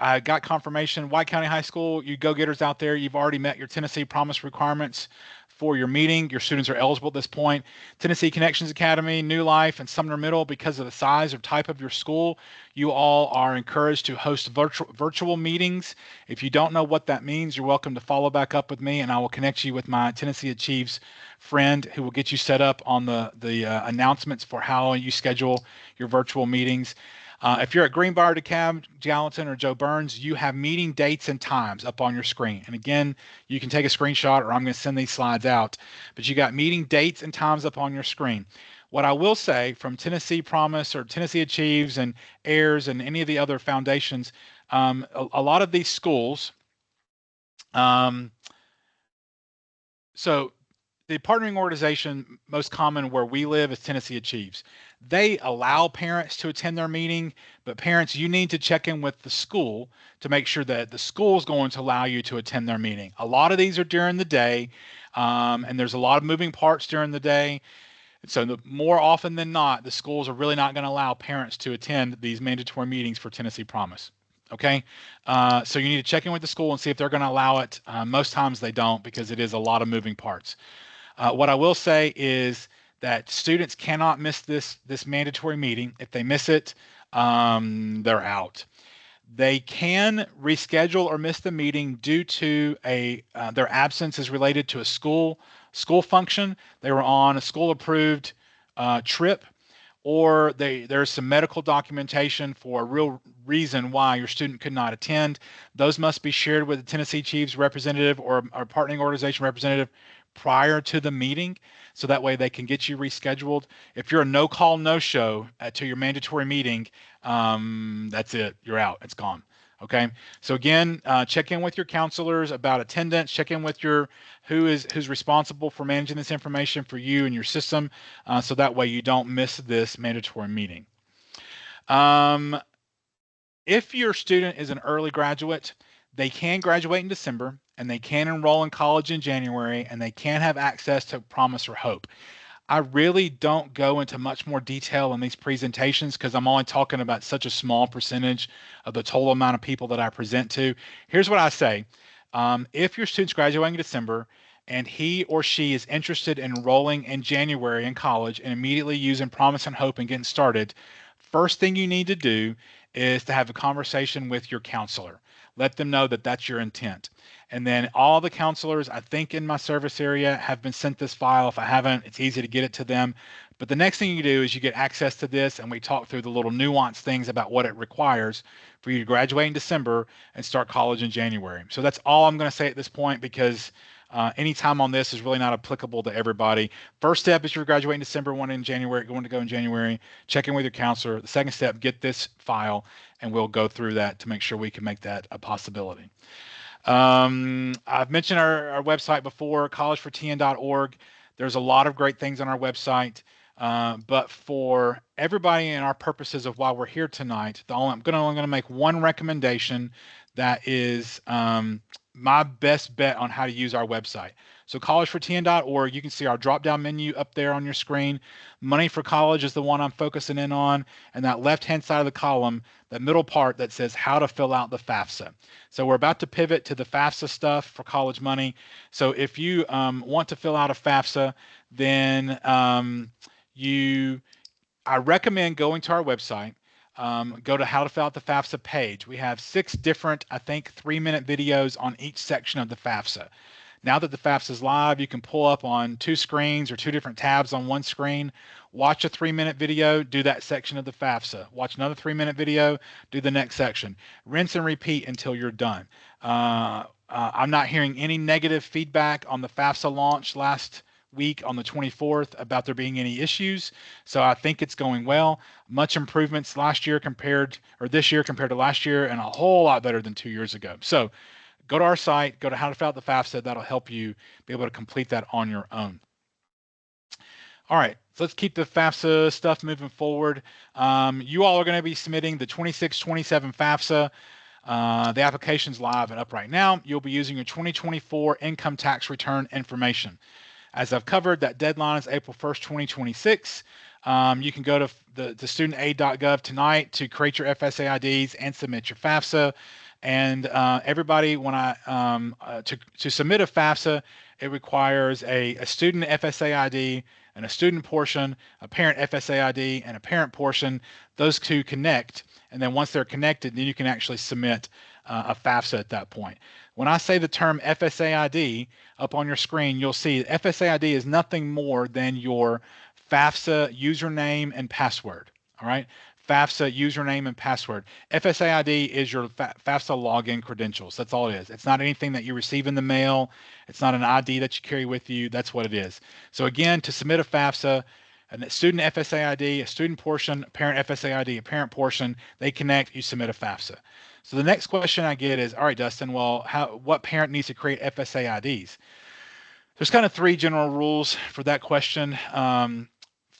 I got confirmation. White County High School, you go-getters out there, you've already met your Tennessee Promise requirements for your meeting. Your students are eligible at this point. Tennessee Connections Academy, New Life, and Sumner Middle, because of the size or type of your school, you all are encouraged to host virtual meetings. If you don't know what that means, you're welcome to follow back up with me, and I will connect you with my Tennessee Achieves friend who will get you set up on the announcements for how you schedule your virtual meetings. If you're at Greenbrier, DeKalb, Gallatin, or Joe Burns, you have meeting dates and times up on your screen. And again, you can take a screenshot or I'm going to send these slides out, but you got meeting dates and times up on your screen. What I will say from Tennessee Promise or Tennessee Achieves and AIRS and any of the other foundations, a lot of these schools, so the partnering organization most common where we live is Tennessee Achieves. They allow parents to attend their meeting, but parents, you need to check in with the school to make sure that the school is going to allow you to attend their meeting. A lot of these are during the day, and there's a lot of moving parts during the day. So more often than not, the schools are really not going to allow parents to attend these mandatory meetings for Tennessee Promise. Okay, so you need to check in with the school and see if they're going to allow it. Most times they don't because it is a lot of moving parts. What I will say is that students cannot miss this mandatory meeting. If they miss it, they're out. They can reschedule or miss the meeting due to their absence is related to a school function. They were on a school approved trip, or there's some medical documentation for a real reason why your student could not attend. Those must be shared with the Tennessee Chiefs representative or partnering organization representative prior to the meeting, so that way they can get you rescheduled. If you're a no-call, no-show to your mandatory meeting, that's it. You're out. It's gone. Okay. So again, check in with your counselors about attendance. Check in with who's responsible for managing this information for you and your system, so that way you don't miss this mandatory meeting. If your student is an early graduate, they can graduate in December, and they can enroll in college in January, and they can have access to Promise or Hope. I really don't go into much more detail in these presentations because I'm only talking about such a small percentage of the total amount of people that I present to. Here's what I say. If your student's graduating in December and he or she is interested in enrolling in January in college and immediately using Promise and Hope and getting started, first thing you need to do is to have a conversation with your counselor. Let them know that that's your intent. And then all the counselors, I think in my service area, have been sent this file. If I haven't, it's easy to get it to them. But the next thing you do is you get access to this, and we talk through the little nuanced things about what it requires for you to graduate in December and start college in January. So that's all I'm going to say at this point, because any time on this is really not applicable to everybody. First step is you're graduating in December, one in January, going to go in January. Check in with your counselor. The second step, get this file, and we'll go through that to make sure we can make that a possibility. I've mentioned our website before, collegefortn.org. There's a lot of great things on our website, but for everybody and our purposes of why we're here tonight, I'm only going to make one recommendation that is my best bet on how to use our website. So collegefortn.org, you can see our drop-down menu up there on your screen. Money for College is the one I'm focusing in on, and that left-hand side of the column, that middle part that says how to fill out the FAFSA. So we're about to pivot to the FAFSA stuff for college money. So if you want to fill out a FAFSA, then you I recommend going to our website. Go to how to fill out the FAFSA page. We have 6 different, I think, 3-minute videos on each section of the FAFSA. Now that the FAFSA is live, you can pull up on 2 screens or 2 different tabs on one screen, watch a 3-minute video, do that section of the FAFSA. Watch another 3-minute video, do the next section. Rinse and repeat until you're done. I'm not hearing any negative feedback on the FAFSA launch last week on the 24th about there being any issues. So I think it's going well. Much improvements this year compared to last year, and a whole lot better than 2 years ago. So go to our site, go to how to fill out the FAFSA. That'll help you be able to complete that on your own. All right, so let's keep the FAFSA stuff moving forward. You all are going to be submitting the 26-27 FAFSA. The application's live and up right now. You'll be using your 2024 income tax return information. As I've covered, that deadline is April 1st, 2026. You can go to the studentaid.gov tonight to create your FSA IDs and submit your FAFSA. And everybody, to submit a FAFSA, it requires a student FSA ID and a student portion, a parent FSA ID and a parent portion. Those two connect, and then once they're connected, then you can actually submit a FAFSA at that point. When I say the term FSA ID up on your screen, you'll see FSA ID is nothing more than your FAFSA username and password. All right, FAFSA username and password. FSA ID is your FAFSA login credentials. That's all it is. It's not anything that you receive in the mail. It's not an ID that you carry with you. That's what it is. So again, to submit a FAFSA, a student FSA ID, a student portion, a parent FSA ID, a parent portion, they connect, you submit a FAFSA. So the next question I get is, all right, Dustin, well, what parent needs to create FSA IDs? There's kind of 3 general rules for that question.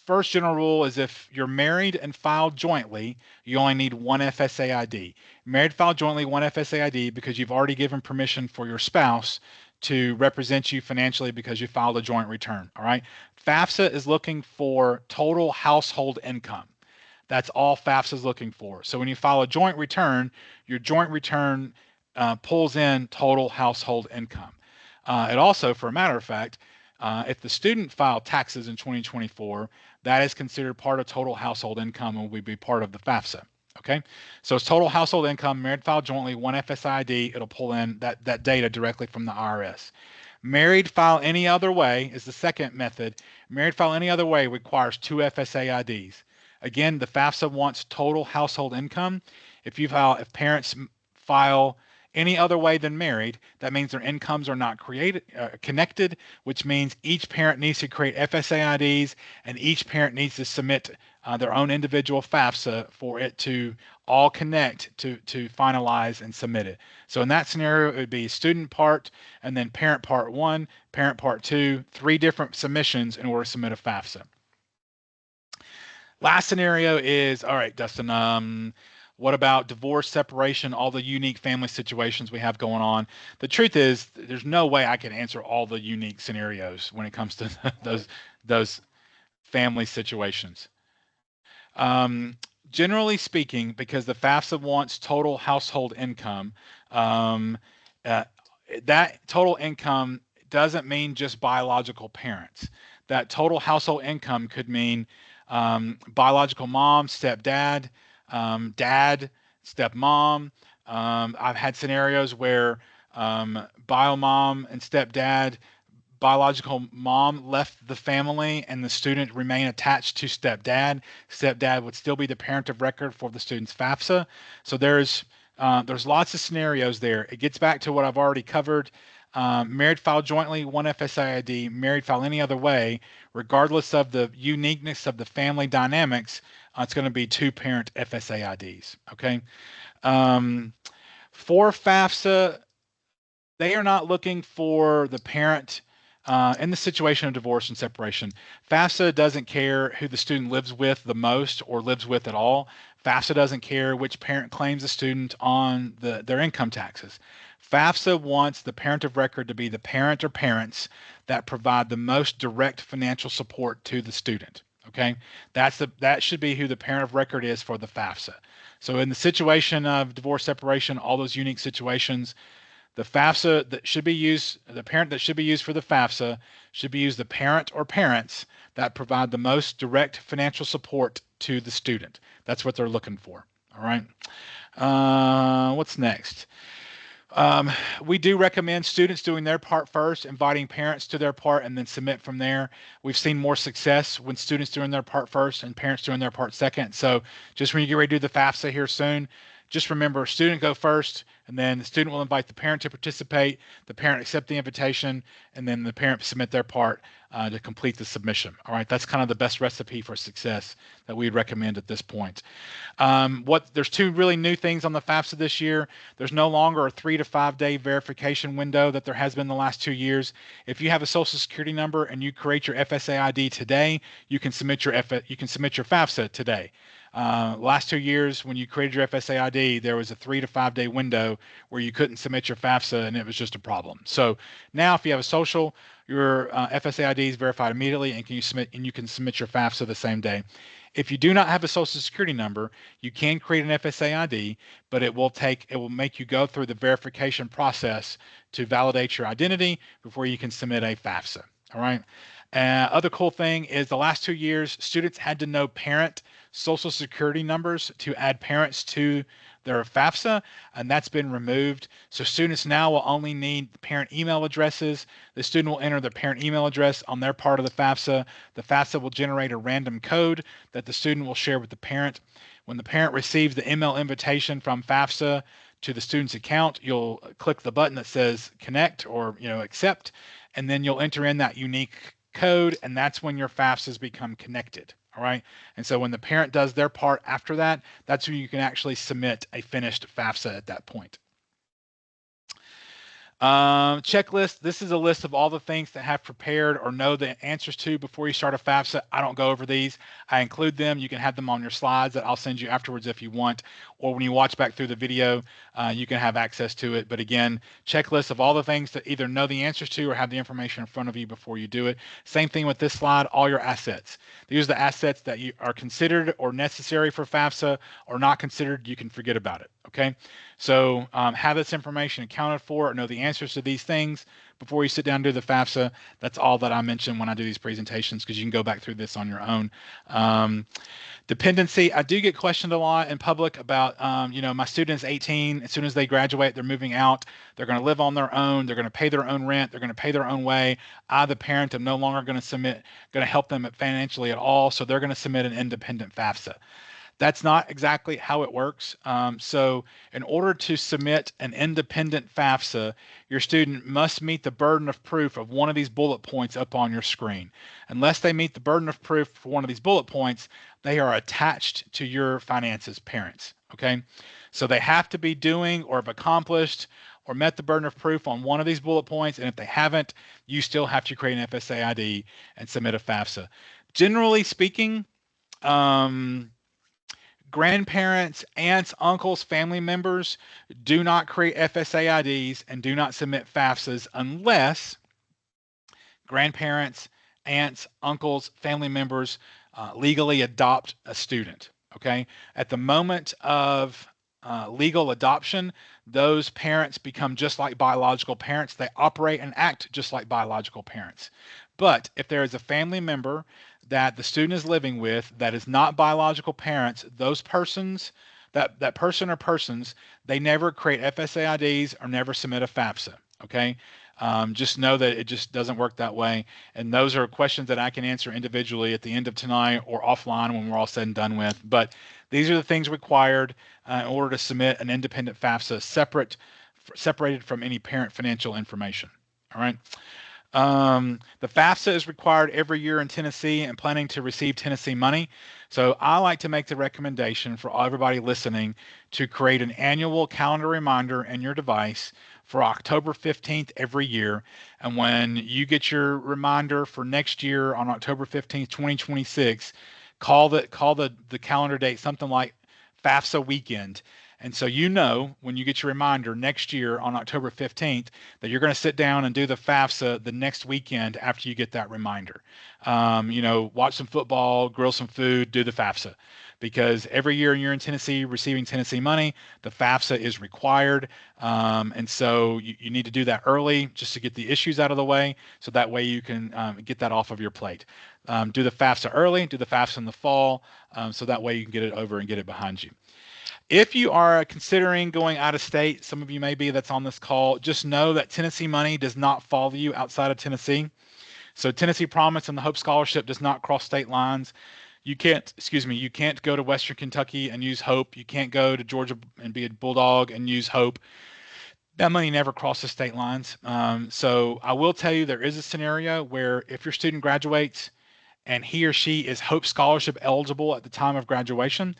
First general rule is if you're married and filed jointly, you only need 1 FSA ID. Married, filed jointly, 1 FSA ID because you've already given permission for your spouse to represent you financially because you filed a joint return, all right? FAFSA is looking for total household income. That's all FAFSA is looking for. So when you file a joint return, your joint return pulls in total household income. It also, for a matter of fact, if the student filed taxes in 2024, that is considered part of total household income and will be part of the FAFSA. Okay, so it's total household income, married, filed jointly, 1 FSA ID. It'll pull in that data directly from the IRS. Married, file any other way is the second method. Married, file any other way requires 2 FSA IDs. Again, the FAFSA wants total household income. If parents file any other way than married, that means their incomes are not connected, which means each parent needs to create FSA IDs and each parent needs to submit their own individual FAFSA for it to all connect to finalize and submit it. So in that scenario, it would be student part and then parent part 1, parent part 2, 3 different submissions in order to submit a FAFSA. Last scenario is, all right, Dustin, what about divorce, separation, all the unique family situations we have going on? The truth is, there's no way I can answer all the unique scenarios when it comes to those family situations. Generally speaking, because the FAFSA wants total household income, that total income doesn't mean just biological parents. That total household income could mean biological mom, stepdad, dad, stepmom. I've had scenarios where bio mom and stepdad, biological mom left the family and the student remained attached to stepdad. Stepdad would still be the parent of record for the student's FAFSA. So there's lots of scenarios there. It gets back to what I've already covered. Married, filed jointly, 1 FSA ID. Married, filed any other way, regardless of the uniqueness of the family dynamics, it's going to be 2 parent FSA IDs. Okay. For FAFSA, they are not looking for the parent in the situation of divorce and separation. FAFSA doesn't care who the student lives with the most or lives with at all. FAFSA doesn't care which parent claims the student on their income taxes. FAFSA wants the parent of record to be the parent or parents that provide the most direct financial support to the student. Okay, that should be who the parent of record is for the FAFSA. So in the situation of divorce, separation, all those unique situations, the FAFSA that should be used, the parent that should be used for the FAFSA should be used the parent or parents that provide the most direct financial support to the student. That's what they're looking for. All right. What's next? Um, we do recommend students doing their part first, inviting parents to their part, and then submit from there. We've seen more success when students doing their part first and parents doing their part second. So just when you get ready to do the FAFSA here soon, just remember student go first, and then the student will invite the parent to participate, the parent accept the invitation, and then the parent submit their part to complete the submission. All right, that's kind of the best recipe for success that we'd recommend at this point. There's two really new things on the FAFSA this year. There's no longer a 3 to 5 day verification window that there has been the last 2 years. If you have a Social Security number and you create your FSA ID today, you can submit your FAFSA today. Last 2 years, when you created your FSA ID, there was a 3 to 5 day window where you couldn't submit your FAFSA, and it was just a problem. So now, if you have a social, your FSA ID is verified immediately, and you can submit your FAFSA the same day. If you do not have a Social Security number, you can create an FSA ID, but it will make you go through the verification process to validate your identity before you can submit a FAFSA. All right. Other cool thing is the last 2 years, students had to know parent Social Security numbers to add parents to their FAFSA, and that's been removed. So students now will only need parent email addresses. The student will enter their parent email address on their part of the FAFSA. The FAFSA will generate a random code that the student will share with the parent. When the parent receives the email invitation from FAFSA to the student's account, you'll click the button that says connect or accept, and then you'll enter in that unique code, and that's when your FAFSAs become connected. All right. And so when the parent does their part after that, that's when you can actually submit a finished FAFSA at that point. Checklist. This is a list of all the things to have prepared or know the answers to before you start a FAFSA. I don't go over these. I include them. You can have them on your slides that I'll send you afterwards if you want, or when you watch back through the video, you can have access to it. But again, checklist of all the things to either know the answers to or have the information in front of you before you do it. Same thing with this slide, all your assets. These are the assets that you are considered or necessary for FAFSA, or not considered, you can forget about it. Okay. So have this information accounted for, or know the answers to these things before you sit down and do the FAFSA. That's all that I mention when I do these presentations, because you can go back through this on your own. Dependency. I do get questioned a lot in public about, my student's 18. As soon as they graduate, they're moving out. They're going to live on their own. They're going to pay their own rent. They're going to pay their own way. I, the parent, am no longer going to help them financially at all. So they're going to submit an independent FAFSA. That's not exactly how it works. So in order to submit an independent FAFSA, your student must meet the burden of proof of one of these bullet points up on your screen. Unless they meet the burden of proof for one of these bullet points, they are attached to your finances parents, okay? So they have to be doing or have accomplished or met the burden of proof on one of these bullet points, and if they haven't, you still have to create an FSA ID and submit a FAFSA. Generally speaking, grandparents, aunts, uncles, family members do not create FSA IDs and do not submit FAFSAs unless grandparents, aunts, uncles, family members legally adopt a student. Okay. At the moment of legal adoption, those parents become just like biological parents. They operate and act just like biological parents. But if there is a family member that the student is living with that is not biological parents, those persons, that person or persons, they never create FSA IDs or never submit a FAFSA. Okay. Just know that it just doesn't work that way. And those are questions that I can answer individually at the end of tonight or offline when we're all said and done with. But these are the things required in order to submit an independent FAFSA separated from any parent financial information. All right. The FAFSA is required every year in Tennessee and planning to receive Tennessee money. So I like to make the recommendation for everybody listening to create an annual calendar reminder in your device for October 15th every year. And when you get your reminder for next year on October 15th, 2026, call the calendar date something like FAFSA weekend. And so when you get your reminder next year on October 15th that you're going to sit down and do the FAFSA the next weekend after you get that reminder. Watch some football, grill some food, do the FAFSA. because every year you're in Tennessee receiving Tennessee money, the FAFSA is required. And so you need to do that early just to get the issues out of the way. So that way you can get that off of your plate. Do the FAFSA early, do the FAFSA in the fall. So that way you can get it over and get it behind you. If you are considering going out of state, some of you may be that's on this call, just know that Tennessee money does not follow you outside of Tennessee. So Tennessee Promise and the Hope Scholarship does not cross state lines. You can't, you can't go to Western Kentucky and use Hope. You can't go to Georgia and be a Bulldog and use Hope. That money never crosses state lines. So I will tell you there is a scenario where if your student graduates and he or she is Hope Scholarship eligible at the time of graduation,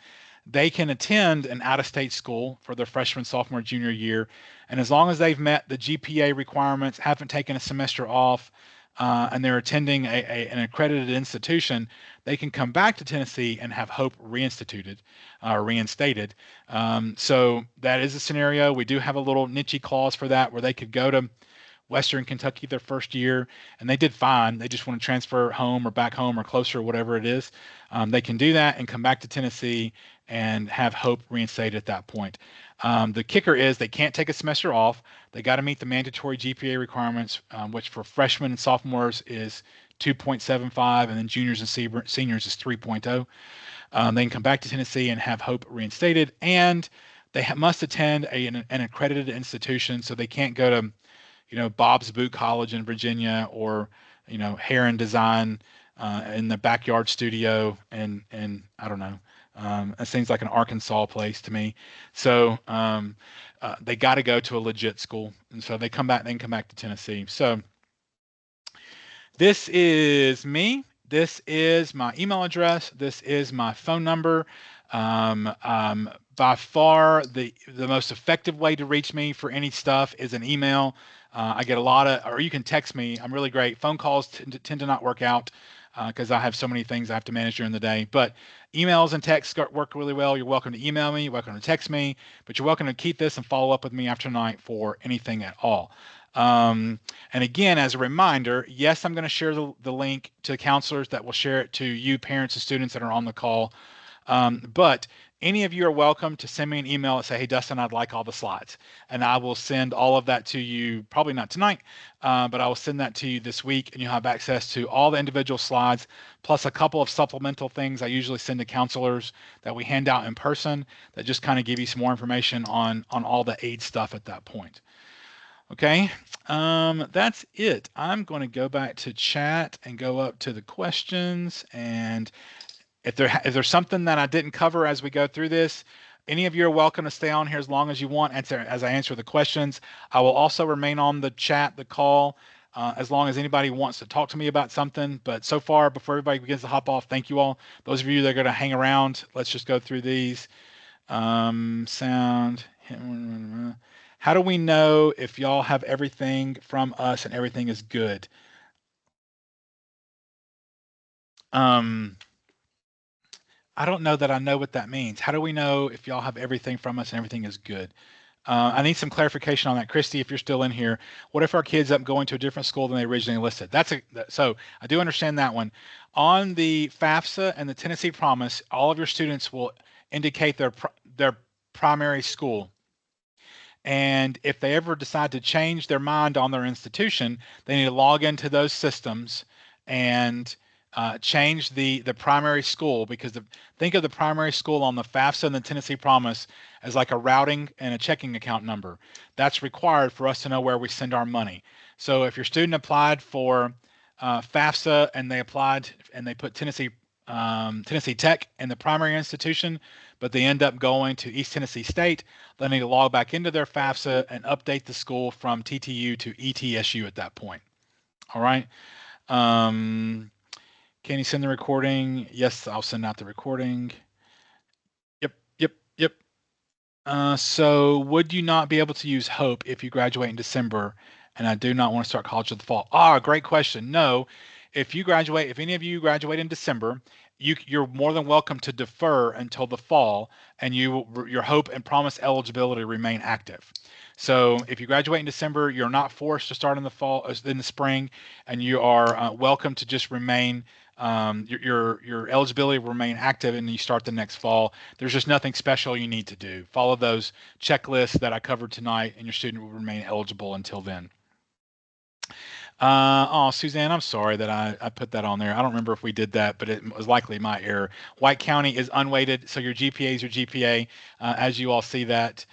they can attend an out-of-state school for their freshman, sophomore, junior year. And as long as they've met the GPA requirements, haven't taken a semester off, and they're attending an accredited institution, they can come back to Tennessee and have Hope reinstated. So that is a scenario. We do have a little niche clause for that where they could go to Western Kentucky their first year, and they did fine. They just want to transfer home or back home or closer, whatever it is. They can do that and come back to Tennessee and have Hope reinstated at that point. The kicker is they can't take a semester off. They got to meet the mandatory GPA requirements, which for freshmen and sophomores is 2.75, and then juniors and seniors is 3.0. They can come back to Tennessee and have Hope reinstated, and they must attend an accredited institution, so they can't go to Bob's Boot College in Virginia or, Heron Design in the backyard studio and I don't know. It seems like an Arkansas place to me. So they got to go to a legit school. And so they can come back to Tennessee. So this is me. This is my email address. This is my phone number. By far, the most effective way to reach me for any stuff is an email. I get a lot of, or you can text me. I'm really great. Phone calls tend to not work out because I have so many things I have to manage during the day. But emails and texts work really well. You're welcome to email me. You're welcome to text me. But you're welcome to keep this and follow up with me after tonight for anything at all. And again, as a reminder, yes, I'm going to share the link to counselors that will share it to you, parents and students that are on the call. But any of you are welcome to send me an email and say, hey, Dustin, I'd like all the slides. And I will send all of that to you, probably not tonight, but I will send that to you this week, and you'll have access to all the individual slides, plus a couple of supplemental things I usually send to counselors that we hand out in person that just kind of give you some more information on all the aid stuff at that point. Okay, that's it. I'm going to go back to chat and go up to the questions, and if there's something that I didn't cover as we go through this, any of you are welcome to stay on here as long as you want as I answer the questions. I will also remain on the chat, the call, as long as anybody wants to talk to me about something. But so far, before everybody begins to hop off, thank you all. Those of you that are going to hang around, let's just go through these. Sound. How do we know if y'all have everything from us and everything is good? I don't know that I know what that means. How do we know if y'all have everything from us and everything is good? I need some clarification on that. Christy, if you're still in here, what if our kids up going to a different school than they originally listed? So I do understand that one. On the FAFSA and the Tennessee Promise, all of your students will indicate their primary school. And if they ever decide to change their mind on their institution, they need to log into those systems and change the primary school, because think of the primary school on the FAFSA and the Tennessee Promise as like a routing and a checking account number. That's required for us to know where we send our money. So if your student applied for FAFSA and they put Tennessee Tech in the primary institution, but they end up going to East Tennessee State, they need to log back into their FAFSA and update the school from TTU to ETSU at that point. All right. Can you send the recording? Yes, I'll send out the recording. Yep. So would you not be able to use Hope if you graduate in December and I do not want to start college in the fall? Great question. No, if any of you graduate in December, you're more than welcome to defer until the fall, and your Hope and Promise eligibility remain active. So if you graduate in December, you're not forced to start in the spring, and you are welcome to just remain your eligibility will remain active and you start the next fall. There's just nothing special you need to do. Follow those checklists that I covered tonight, and your student will remain eligible until then. Oh, Suzanne, I'm sorry that I put that on there. I don't remember if we did that, but it was likely my error. White County is unweighted, so your GPA is your GPA. As you all see that,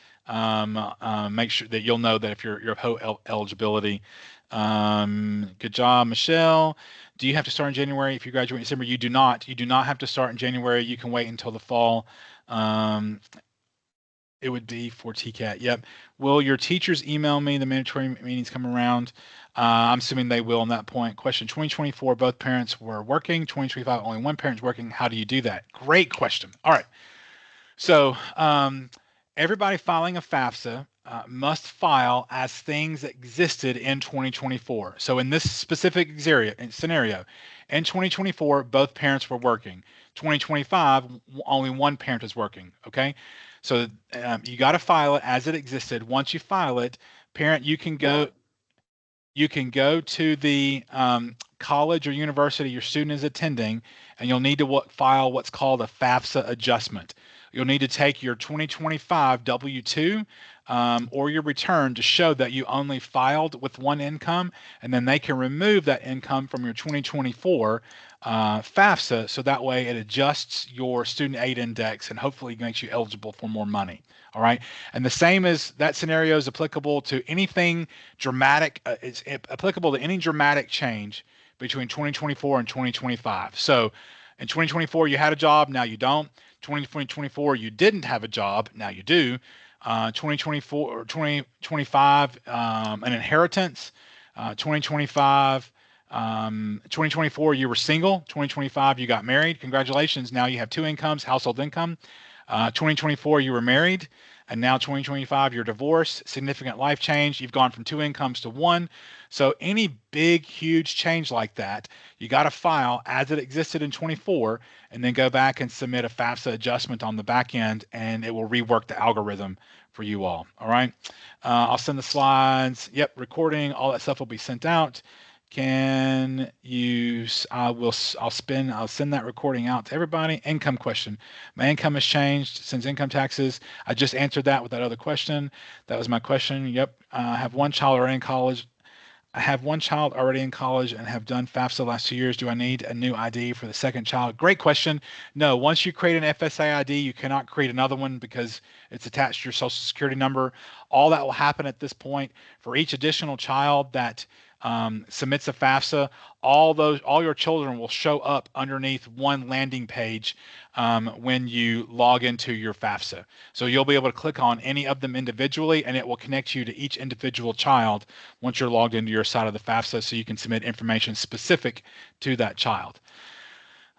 make sure that you'll know that if you're eligibility. Good job, Michelle. Do you have to start in January if you graduate in December? You do not. You do not have to start in January. You can wait until the fall. It would be for TCAT. Yep. Will your teachers email me the mandatory meetings come around? I'm assuming they will on that point. Question 2024, both parents were working. 2025, only one parent's working. How do you do that? Great question. All right. So everybody filing a FAFSA must file as things existed in 2024. So in this specific scenario, in 2024, both parents were working. 2025, only one parent is working. Okay. So you got to file it as it existed. Once you file it, parent, you can go to the college or university your student is attending, and you'll need to file what's called a FAFSA adjustment. You'll need to take your 2025 W-2 or your return to show that you only filed with one income, and then they can remove that income from your 2024 FAFSA, so that way it adjusts your student aid index and hopefully makes you eligible for more money. All right. And the same as that scenario is applicable to anything dramatic. It's applicable to any dramatic change between 2024 and 2025. So in 2024, you had a job, now you don't. 2024, you didn't have a job, now you do. 2024 or 2025, an inheritance. 2025, 2024, you were single. 2025, you got married. Congratulations. Now you have two incomes, household income. 2024, you were married, and now 2025, you're divorced, significant life change. You've gone from two incomes to one. So any big, huge change like that, you got to file as it existed in 24, and then go back and submit a FAFSA adjustment on the back end, and it will rework the algorithm for you all. All right. I'll send the slides. Yep. Recording, all that stuff will be sent out. Can you, I'll send that recording out to everybody. Income question. My income has changed since income taxes. I just answered that with that other question. That was my question. Yep. I have one child already in college. I have one child already in college and have done FAFSA the last 2 years. Do I need a new ID for the second child? Great question. No, once you create an FSA ID, you cannot create another one because it's attached to your social security number. All that will happen at this point for each additional child that submits a FAFSA, all your children will show up underneath one landing page when you log into your FAFSA. So you'll be able to click on any of them individually, and it will connect you to each individual child once you're logged into your side of the FAFSA, so you can submit information specific to that child.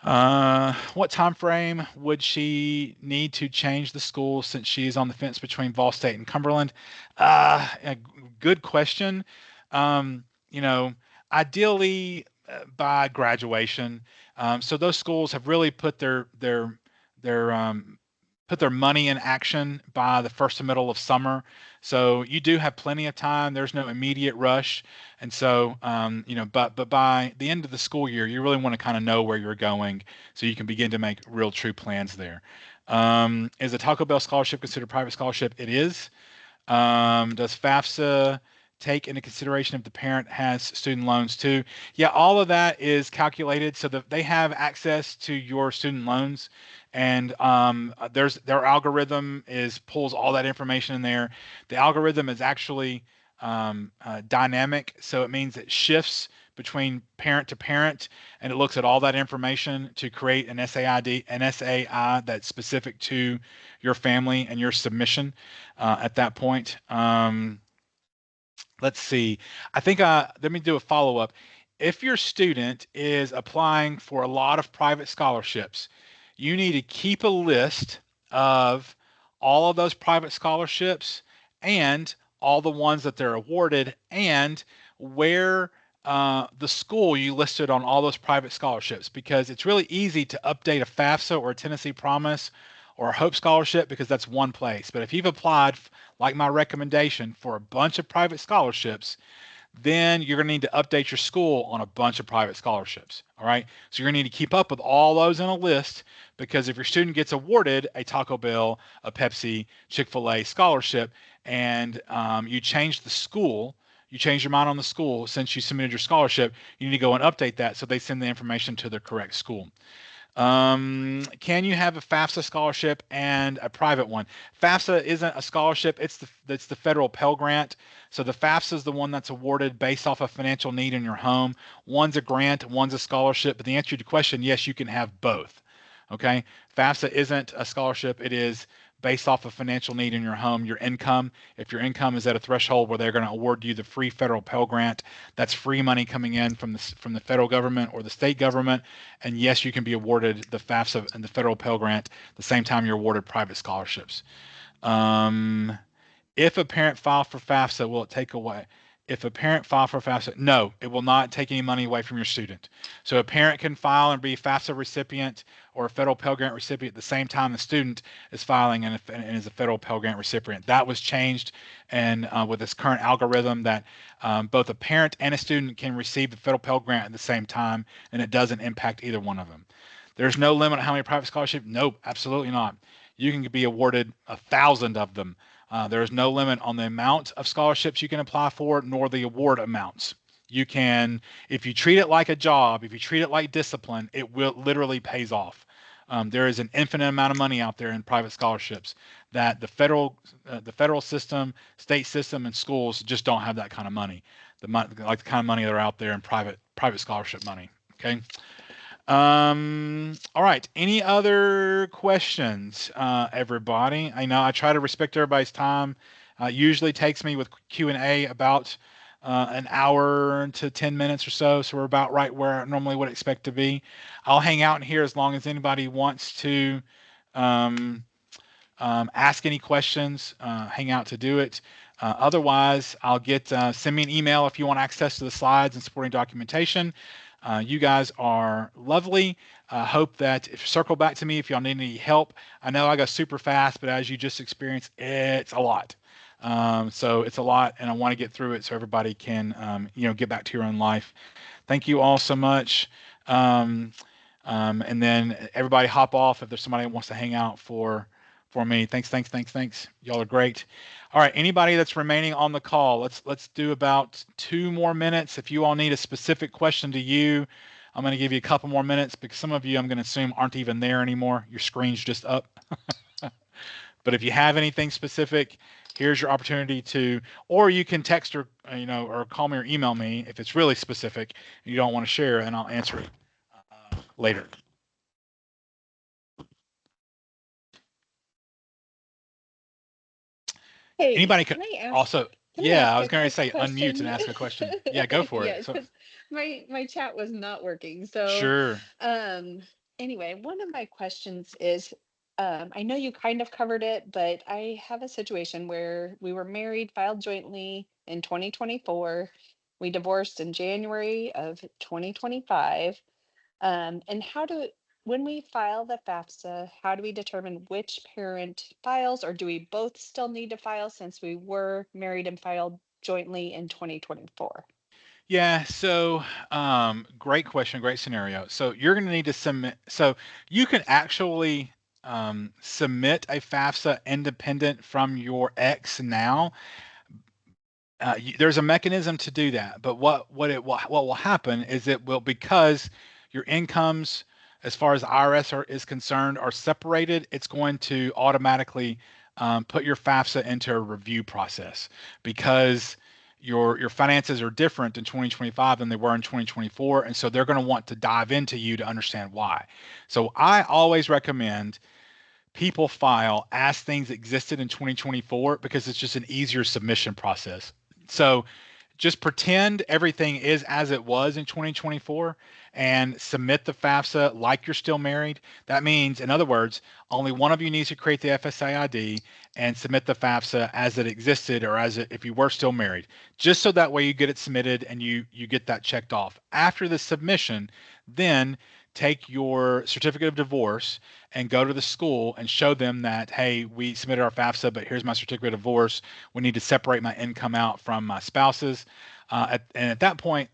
What time frame would she need to change the school since she is on the fence between Vol State and Cumberland? A good question. Ideally by graduation. So those schools have really put their money in action by the first to middle of summer. So you do have plenty of time. There's no immediate rush. And so, but by the end of the school year, you really want to kind of know where you're going so you can begin to make real true plans there. Is a Taco Bell scholarship considered private scholarship? It is. Does FAFSA take into consideration if the parent has student loans too? Yeah, all of that is calculated so that they have access to your student loans, and their algorithm pulls all that information in there. The algorithm is actually dynamic, so it means it shifts between parent to parent, and it looks at all that information to create an SAI that's specific to your family and your submission at that point. Let's see. I think let me do a follow-up. If your student is applying for a lot of private scholarships, you need to keep a list of all of those private scholarships and all the ones that they're awarded and where the school you listed on all those private scholarships, because it's really easy to update a FAFSA or a Tennessee Promise or a Hope Scholarship because that's one place. But if you've applied, like my recommendation, for a bunch of private scholarships, then you're going to need to update your school on a bunch of private scholarships. All right. So you're going to need to keep up with all those in a list, because if your student gets awarded a Taco Bell, a Pepsi, Chick-fil-A scholarship, and you change the school, you change your mind on the school since you submitted your scholarship, you need to go and update that so they send the information to the correct school. Can you have a FAFSA scholarship and a private one? FAFSA isn't a scholarship, it's the federal Pell Grant. So the FAFSA is the one that's awarded based off of financial need in your home. One's a grant, one's a scholarship, but the answer to your question, yes, you can have both. Okay, FAFSA isn't a scholarship, it is based off of financial need in your home, your income. If your income is at a threshold where they're going to award you the free federal Pell Grant, that's free money coming in from the federal government or the state government. And yes, you can be awarded the FAFSA and the federal Pell Grant the same time you're awarded private scholarships. If a parent filed for FAFSA, will it take away? If a parent filed for FAFSA, no, it will not take any money away from your student. So a parent can file and be a FAFSA recipient or a federal Pell Grant recipient at the same time the student is filing and is a federal Pell Grant recipient. That was changed, and with this current algorithm that both a parent and a student can receive the federal Pell Grant at the same time, and it doesn't impact either one of them. There's no limit on how many private scholarships. Nope, absolutely not. You can be awarded 1,000 of them. There is no limit on the amount of scholarships you can apply for, nor the award amounts. You can, if you treat it like a job, if you treat it like discipline, it will literally pays off. There is an infinite amount of money out there in private scholarships that the federal system, state system, and schools just don't have that kind of money. Like the kind of money that are out there in private scholarship money. Okay. All right. Any other questions, everybody? I know I try to respect everybody's time. Usually takes me with Q&A about an hour to 10 minutes or so. So we're about right where I normally would expect to be. I'll hang out in here as long as anybody wants to ask any questions, hang out to do it. Otherwise, I'll send me an email if you want access to the slides and supporting documentation. You guys are lovely. Hope that circle back to me if y'all need any help. I know I go super fast, but as you just experienced, it's a lot. So it's a lot, and I want to get through it so everybody can, get back to your own life. Thank you all so much. And then everybody hop off if there's somebody that wants to hang out for me. Thanks. Y'all are great. All right, anybody that's remaining on the call, let's do about 2 more minutes. If you all need a specific question to you, I'm going to give you a couple more minutes, because some of you, I'm going to assume, aren't even there anymore. Your screen's just up. But if you have anything specific, here's your opportunity to, or you can text or call me or email me if it's really specific and you don't want to share, and I'll answer it later. Hey, anybody can also. Yeah, I was going to say question? Unmute and ask a question. Yeah, go for Yeah, it. So, my chat was not working. So sure. Anyway, one of my questions is, I know you kind of covered it, but I have a situation where we were married, filed jointly in 2024. We divorced in January of 2025. And when we file the FAFSA, how do we determine which parent files, or do we both still need to file since we were married and filed jointly in 2024? Yeah, so great question, great scenario. So you're going to need to submit. So you can actually submit a FAFSA independent from your ex now. There's a mechanism to do that, but what will happen is it will, because your incomes, as far as the IRS is concerned, are separated, it's going to automatically put your FAFSA into a review process, because your finances are different in 2025 than they were in 2024, and so they're going to want to dive into you to understand why. So I always recommend people file as things existed in 2024, because it's just an easier submission process. So just pretend everything is as it was in 2024 and submit the FAFSA like you're still married. That means, in other words, only one of you needs to create the FSA ID and submit the FAFSA as it existed, or if you were still married, just so that way you get it submitted and you get that checked off. After the submission, then take your certificate of divorce and go to the school and show them that, hey, we submitted our FAFSA, but here's my certificate of divorce. We need to separate my income out from my spouse's. And at that point,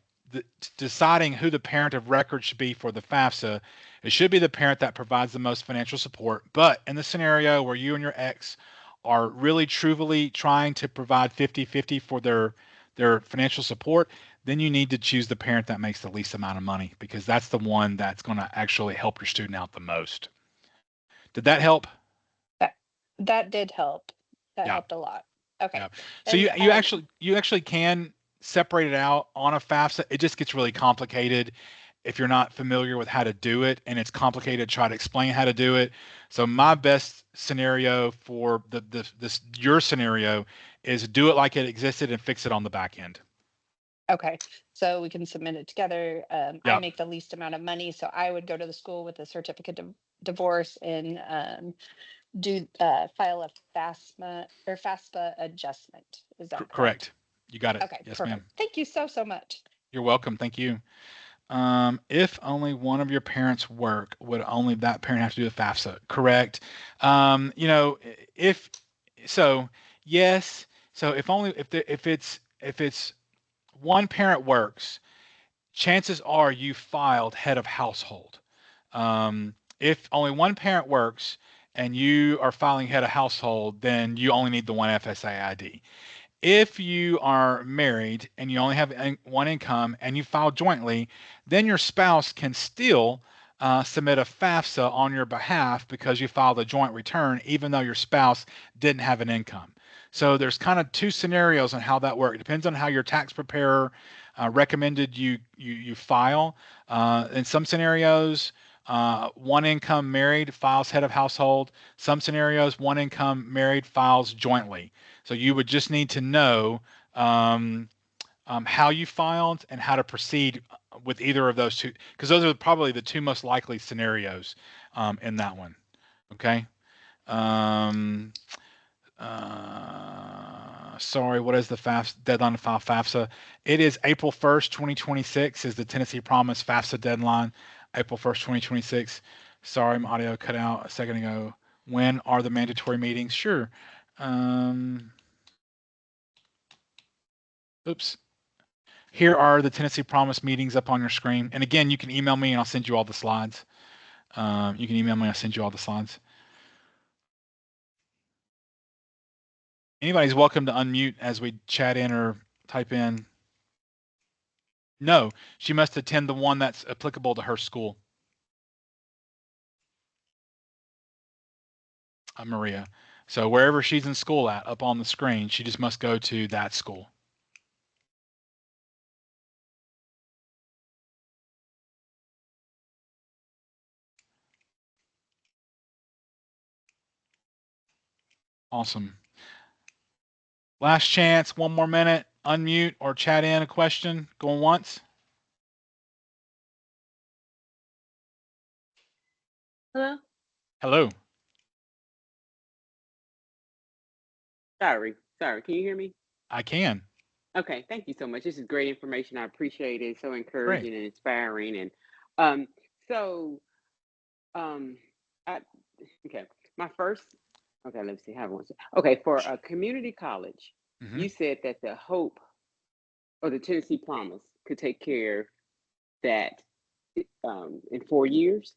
deciding who the parent of record should be for the FAFSA, it should be the parent that provides the most financial support. But in the scenario where you and your ex are really truly trying to provide 50-50 for their financial support, then you need to choose the parent that makes the least amount of money, because that's the one that's going to actually help your student out the most. Did that help? That did help. That Yeah. helped a lot. Okay. Yeah. So And you actually can separate it out on a FAFSA. It just gets really complicated if you're not familiar with how to do it, and it's complicated to try to explain how to do it. So my best scenario for this your scenario is do it like it existed and fix it on the back end. okay, so we can submit it together. I Yeah. make the least amount of money, so I would go to the school with a certificate of divorce and do file a FAFSA adjustment. Is that correct? Correct. You got it. Okay, Yes, perfect. ma'am. Thank you so much. You're welcome. Thank you. If only one of your parents work, would only that parent have to do the FAFSA? Correct. You know, if so, yes. So if it's one parent works, chances are you filed head of household. If only one parent works and you are filing head of household, then you only need the one FSA ID. If you are married and you only have one income and you file jointly, then your spouse can still submit a FAFSA on your behalf because you filed a joint return, even though your spouse didn't have an income. So there's kind of two scenarios on how that works. It depends on how your tax preparer recommended you file. In some scenarios, one income married files head of household. Some scenarios, one income married files jointly. So you would just need to know how you filed and how to proceed with either of those two, because those are probably the two most likely scenarios in that one. Okay. Sorry, what is the deadline to file FAFSA? It is April 1st, 2026 is the Tennessee Promise FAFSA deadline. April 1st, 2026. Sorry, my audio cut out a second ago. When are the mandatory meetings? Sure. Oops. Here are the Tennessee Promise meetings up on your screen. And again, you can email me and I'll send you all the slides. You can email me, I'll send you all the slides. Anybody's welcome to unmute as we chat in or type in. No, she must attend the one that's applicable to her school. Maria. So wherever she's in school at, up on the screen, she just must go to that school. Awesome. Last chance, one more minute, unmute or chat in a question. Going once. Hello? Hello. Sorry. Can you hear me? I can. Okay, thank you so much. This is great information. I appreciate it. So Great. encouraging and inspiring. And um, so I okay. My first okay, let's see how I want to okay, for a community college, Mm-hmm. you said that the Hope or the Tennessee Promise could take care of that in 4 years.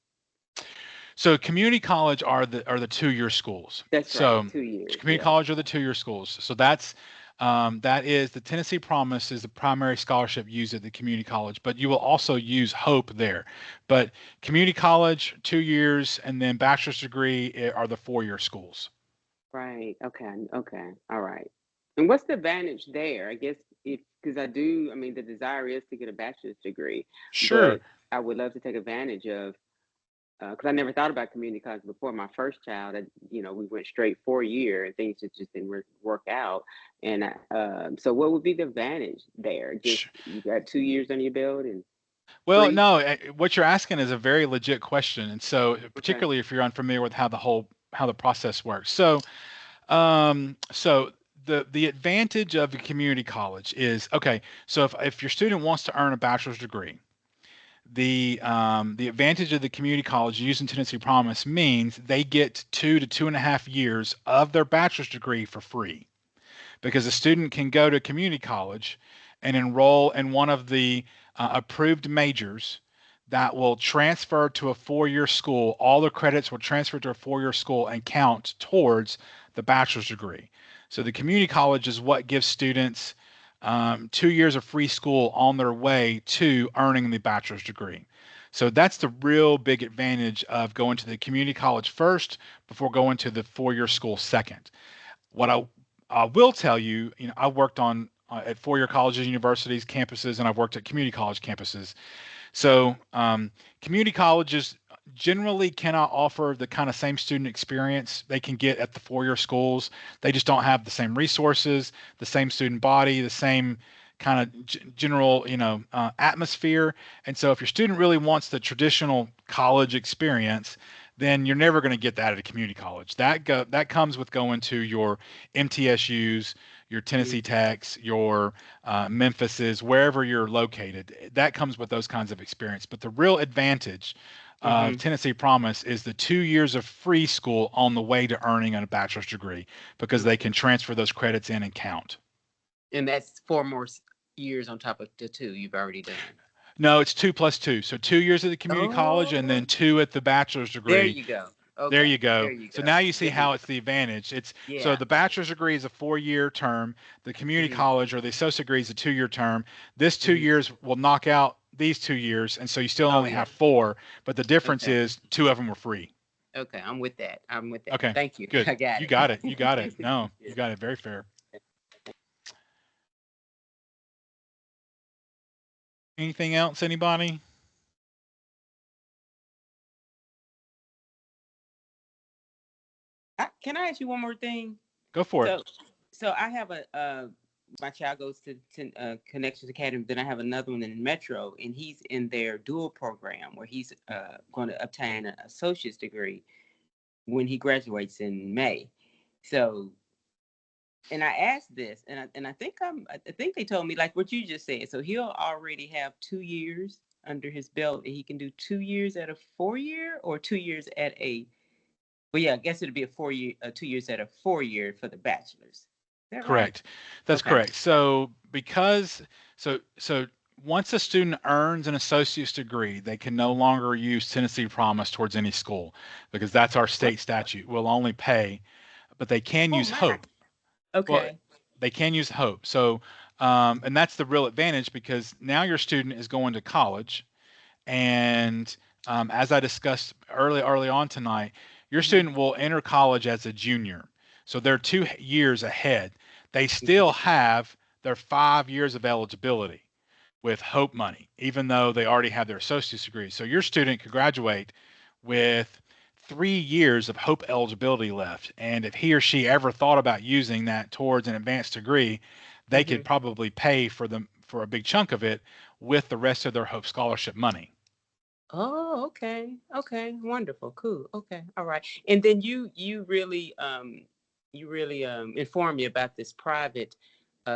So community college are the 2-year schools. That's So right, 2 years. community Yeah. college are the 2-year schools. So that's that is the Tennessee Promise is the primary scholarship used at the community college, but you will also use Hope there. But community college 2 years, and then bachelor's degree are the 4-year schools. Right. Okay. Okay. All right. And what's the advantage there? I guess if because I mean, the desire is to get a bachelor's degree, Sure. but I would love to take advantage of because I never thought about community college before my first child. We went straight 4 year and things just didn't work out. And so, what would be the advantage there? Just Sh- you got 2 years on your belt and Well, free. no, what you're asking is a very legit question, and so Okay. particularly if you're unfamiliar with how the process works. So so the advantage of a community college is, okay, so if your student wants to earn a bachelor's degree, the advantage of the community college using Tennessee Promise means they get 2 to 2.5 years of their bachelor's degree for free, because a student can go to community college and enroll in one of the approved majors that will transfer to a 4-year school. All the credits will transfer to a 4-year school and count towards the bachelor's degree. So the community college is what gives students 2 years of free school on their way to earning the bachelor's degree. So that's the real big advantage of going to the community college first before going to the 4-year school second. What I will tell you, I worked on at 4-year colleges, universities, campuses, and I've worked at community college campuses. So community colleges generally cannot offer the kind of same student experience they can get at the 4-year schools. They just don't have the same resources, the same student body, the same kind of general, atmosphere. And so if your student really wants the traditional college experience, then you're never going to get that at a community college. That comes with going to your MTSUs, your Tennessee Techs, your Memphises, wherever you're located. That comes with those kinds of experience. But the real advantage of Tennessee Promise is the 2 years of free school on the way to earning a bachelor's degree, because they can transfer those credits in and count. And that's 4 more years on top of the 2 you've already done. No, it's 2 plus 2. So 2 years at the community college and then 2 at the bachelor's degree. There you go. Okay. There you go. There you So go. now you see how it's the advantage. So the bachelor's degree is a 4-year term. The community college or the associate degree is a 2-year term. This 2 years will knock out these 2 years, and so you still only have 4. But the difference is 2 of them were free. Okay, I'm with that. Okay. Thank you. Good. I got it. You got it. You got it. No, you got it. Very fair. Anything else, anybody? Can I ask you one more thing? Go for it. So I have my child goes to Connections Academy. Then I have another one in Metro, and he's in their dual program where he's going to obtain an associate's degree when he graduates in May. So, and I asked this, and I think they told me like what you just said. So he'll already have 2 years under his belt, and he can do 2 years at a 4-year or 2 years at a. Well, yeah, I guess it'd be a 4-year, 2 years at a 4-year for the bachelor's. Correct. Right? That's Okay. correct. So so once a student earns an associate's degree, they can no longer use Tennessee Promise towards any school, because that's our state statute. We'll only pay, but they can use my. Hope. Okay. Well, they can use Hope. So, and that's the real advantage, because now your student is going to college, and as I discussed early on tonight, your student will enter college as a junior. So they're 2 years ahead. They still have their 5 years of eligibility with Hope money, even though they already have their associate's degree. So your student could graduate with 3 years of Hope eligibility left. And if he or she ever thought about using that towards an advanced degree, they could probably pay for a big chunk of it with the rest of their Hope scholarship money. Oh, okay. Wonderful. Cool. Okay. All right. And then you really informed me about this private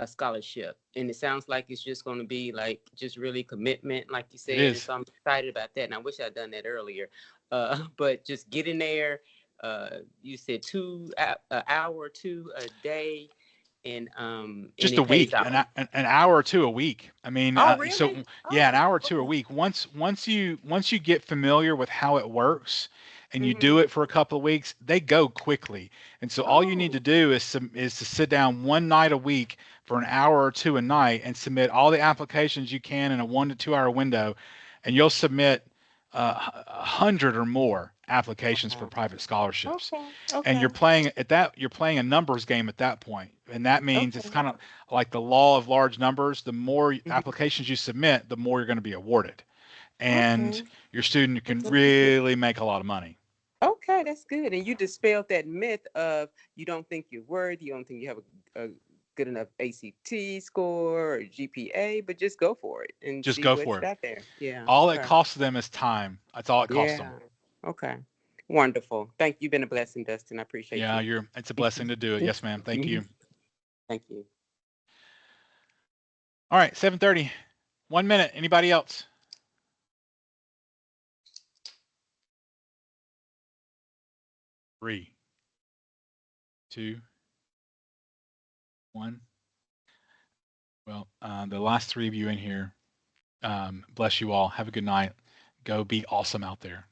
scholarship, and it sounds like it's just going to be like just really commitment, like you said. It is. And so I'm excited about that, and I wish I'd done that earlier. But just get in there. You said 2 an hour or 2 a day. And just and a it week, pays out. an hour or 2 a week. I mean, Really? so yeah, an hour or 2 a week. Once you get familiar with how it works and you do it for a couple of weeks, they go quickly. And so all you need to do is to sit down one night a week for an hour or 2 a night and submit all the applications you can in a 1 to 2 hour window, and you'll submit 100 or more applications for private scholarships. Okay. And you're playing a numbers game at that point. And that means it's kind of like the law of large numbers. The more applications you submit, the more you're going to be awarded. And your student can really make a lot of money. Okay, that's good. And you dispelled that myth of you don't think you're worthy, you don't think you have a good enough ACT score or GPA, but just go for it and Just see go what's for it. out there. Yeah. All it costs them is time. That's all it costs them. Okay. Wonderful. Thank you. You've been a blessing, Dustin. I appreciate you. It's a blessing to do it. Yes, ma'am. Thank you. Thank you. All right, 7:30. 1 minute. Anybody else? 3, 2, 1. Well, the last 3 of you in here, bless you all. Have a good night. Go be awesome out there.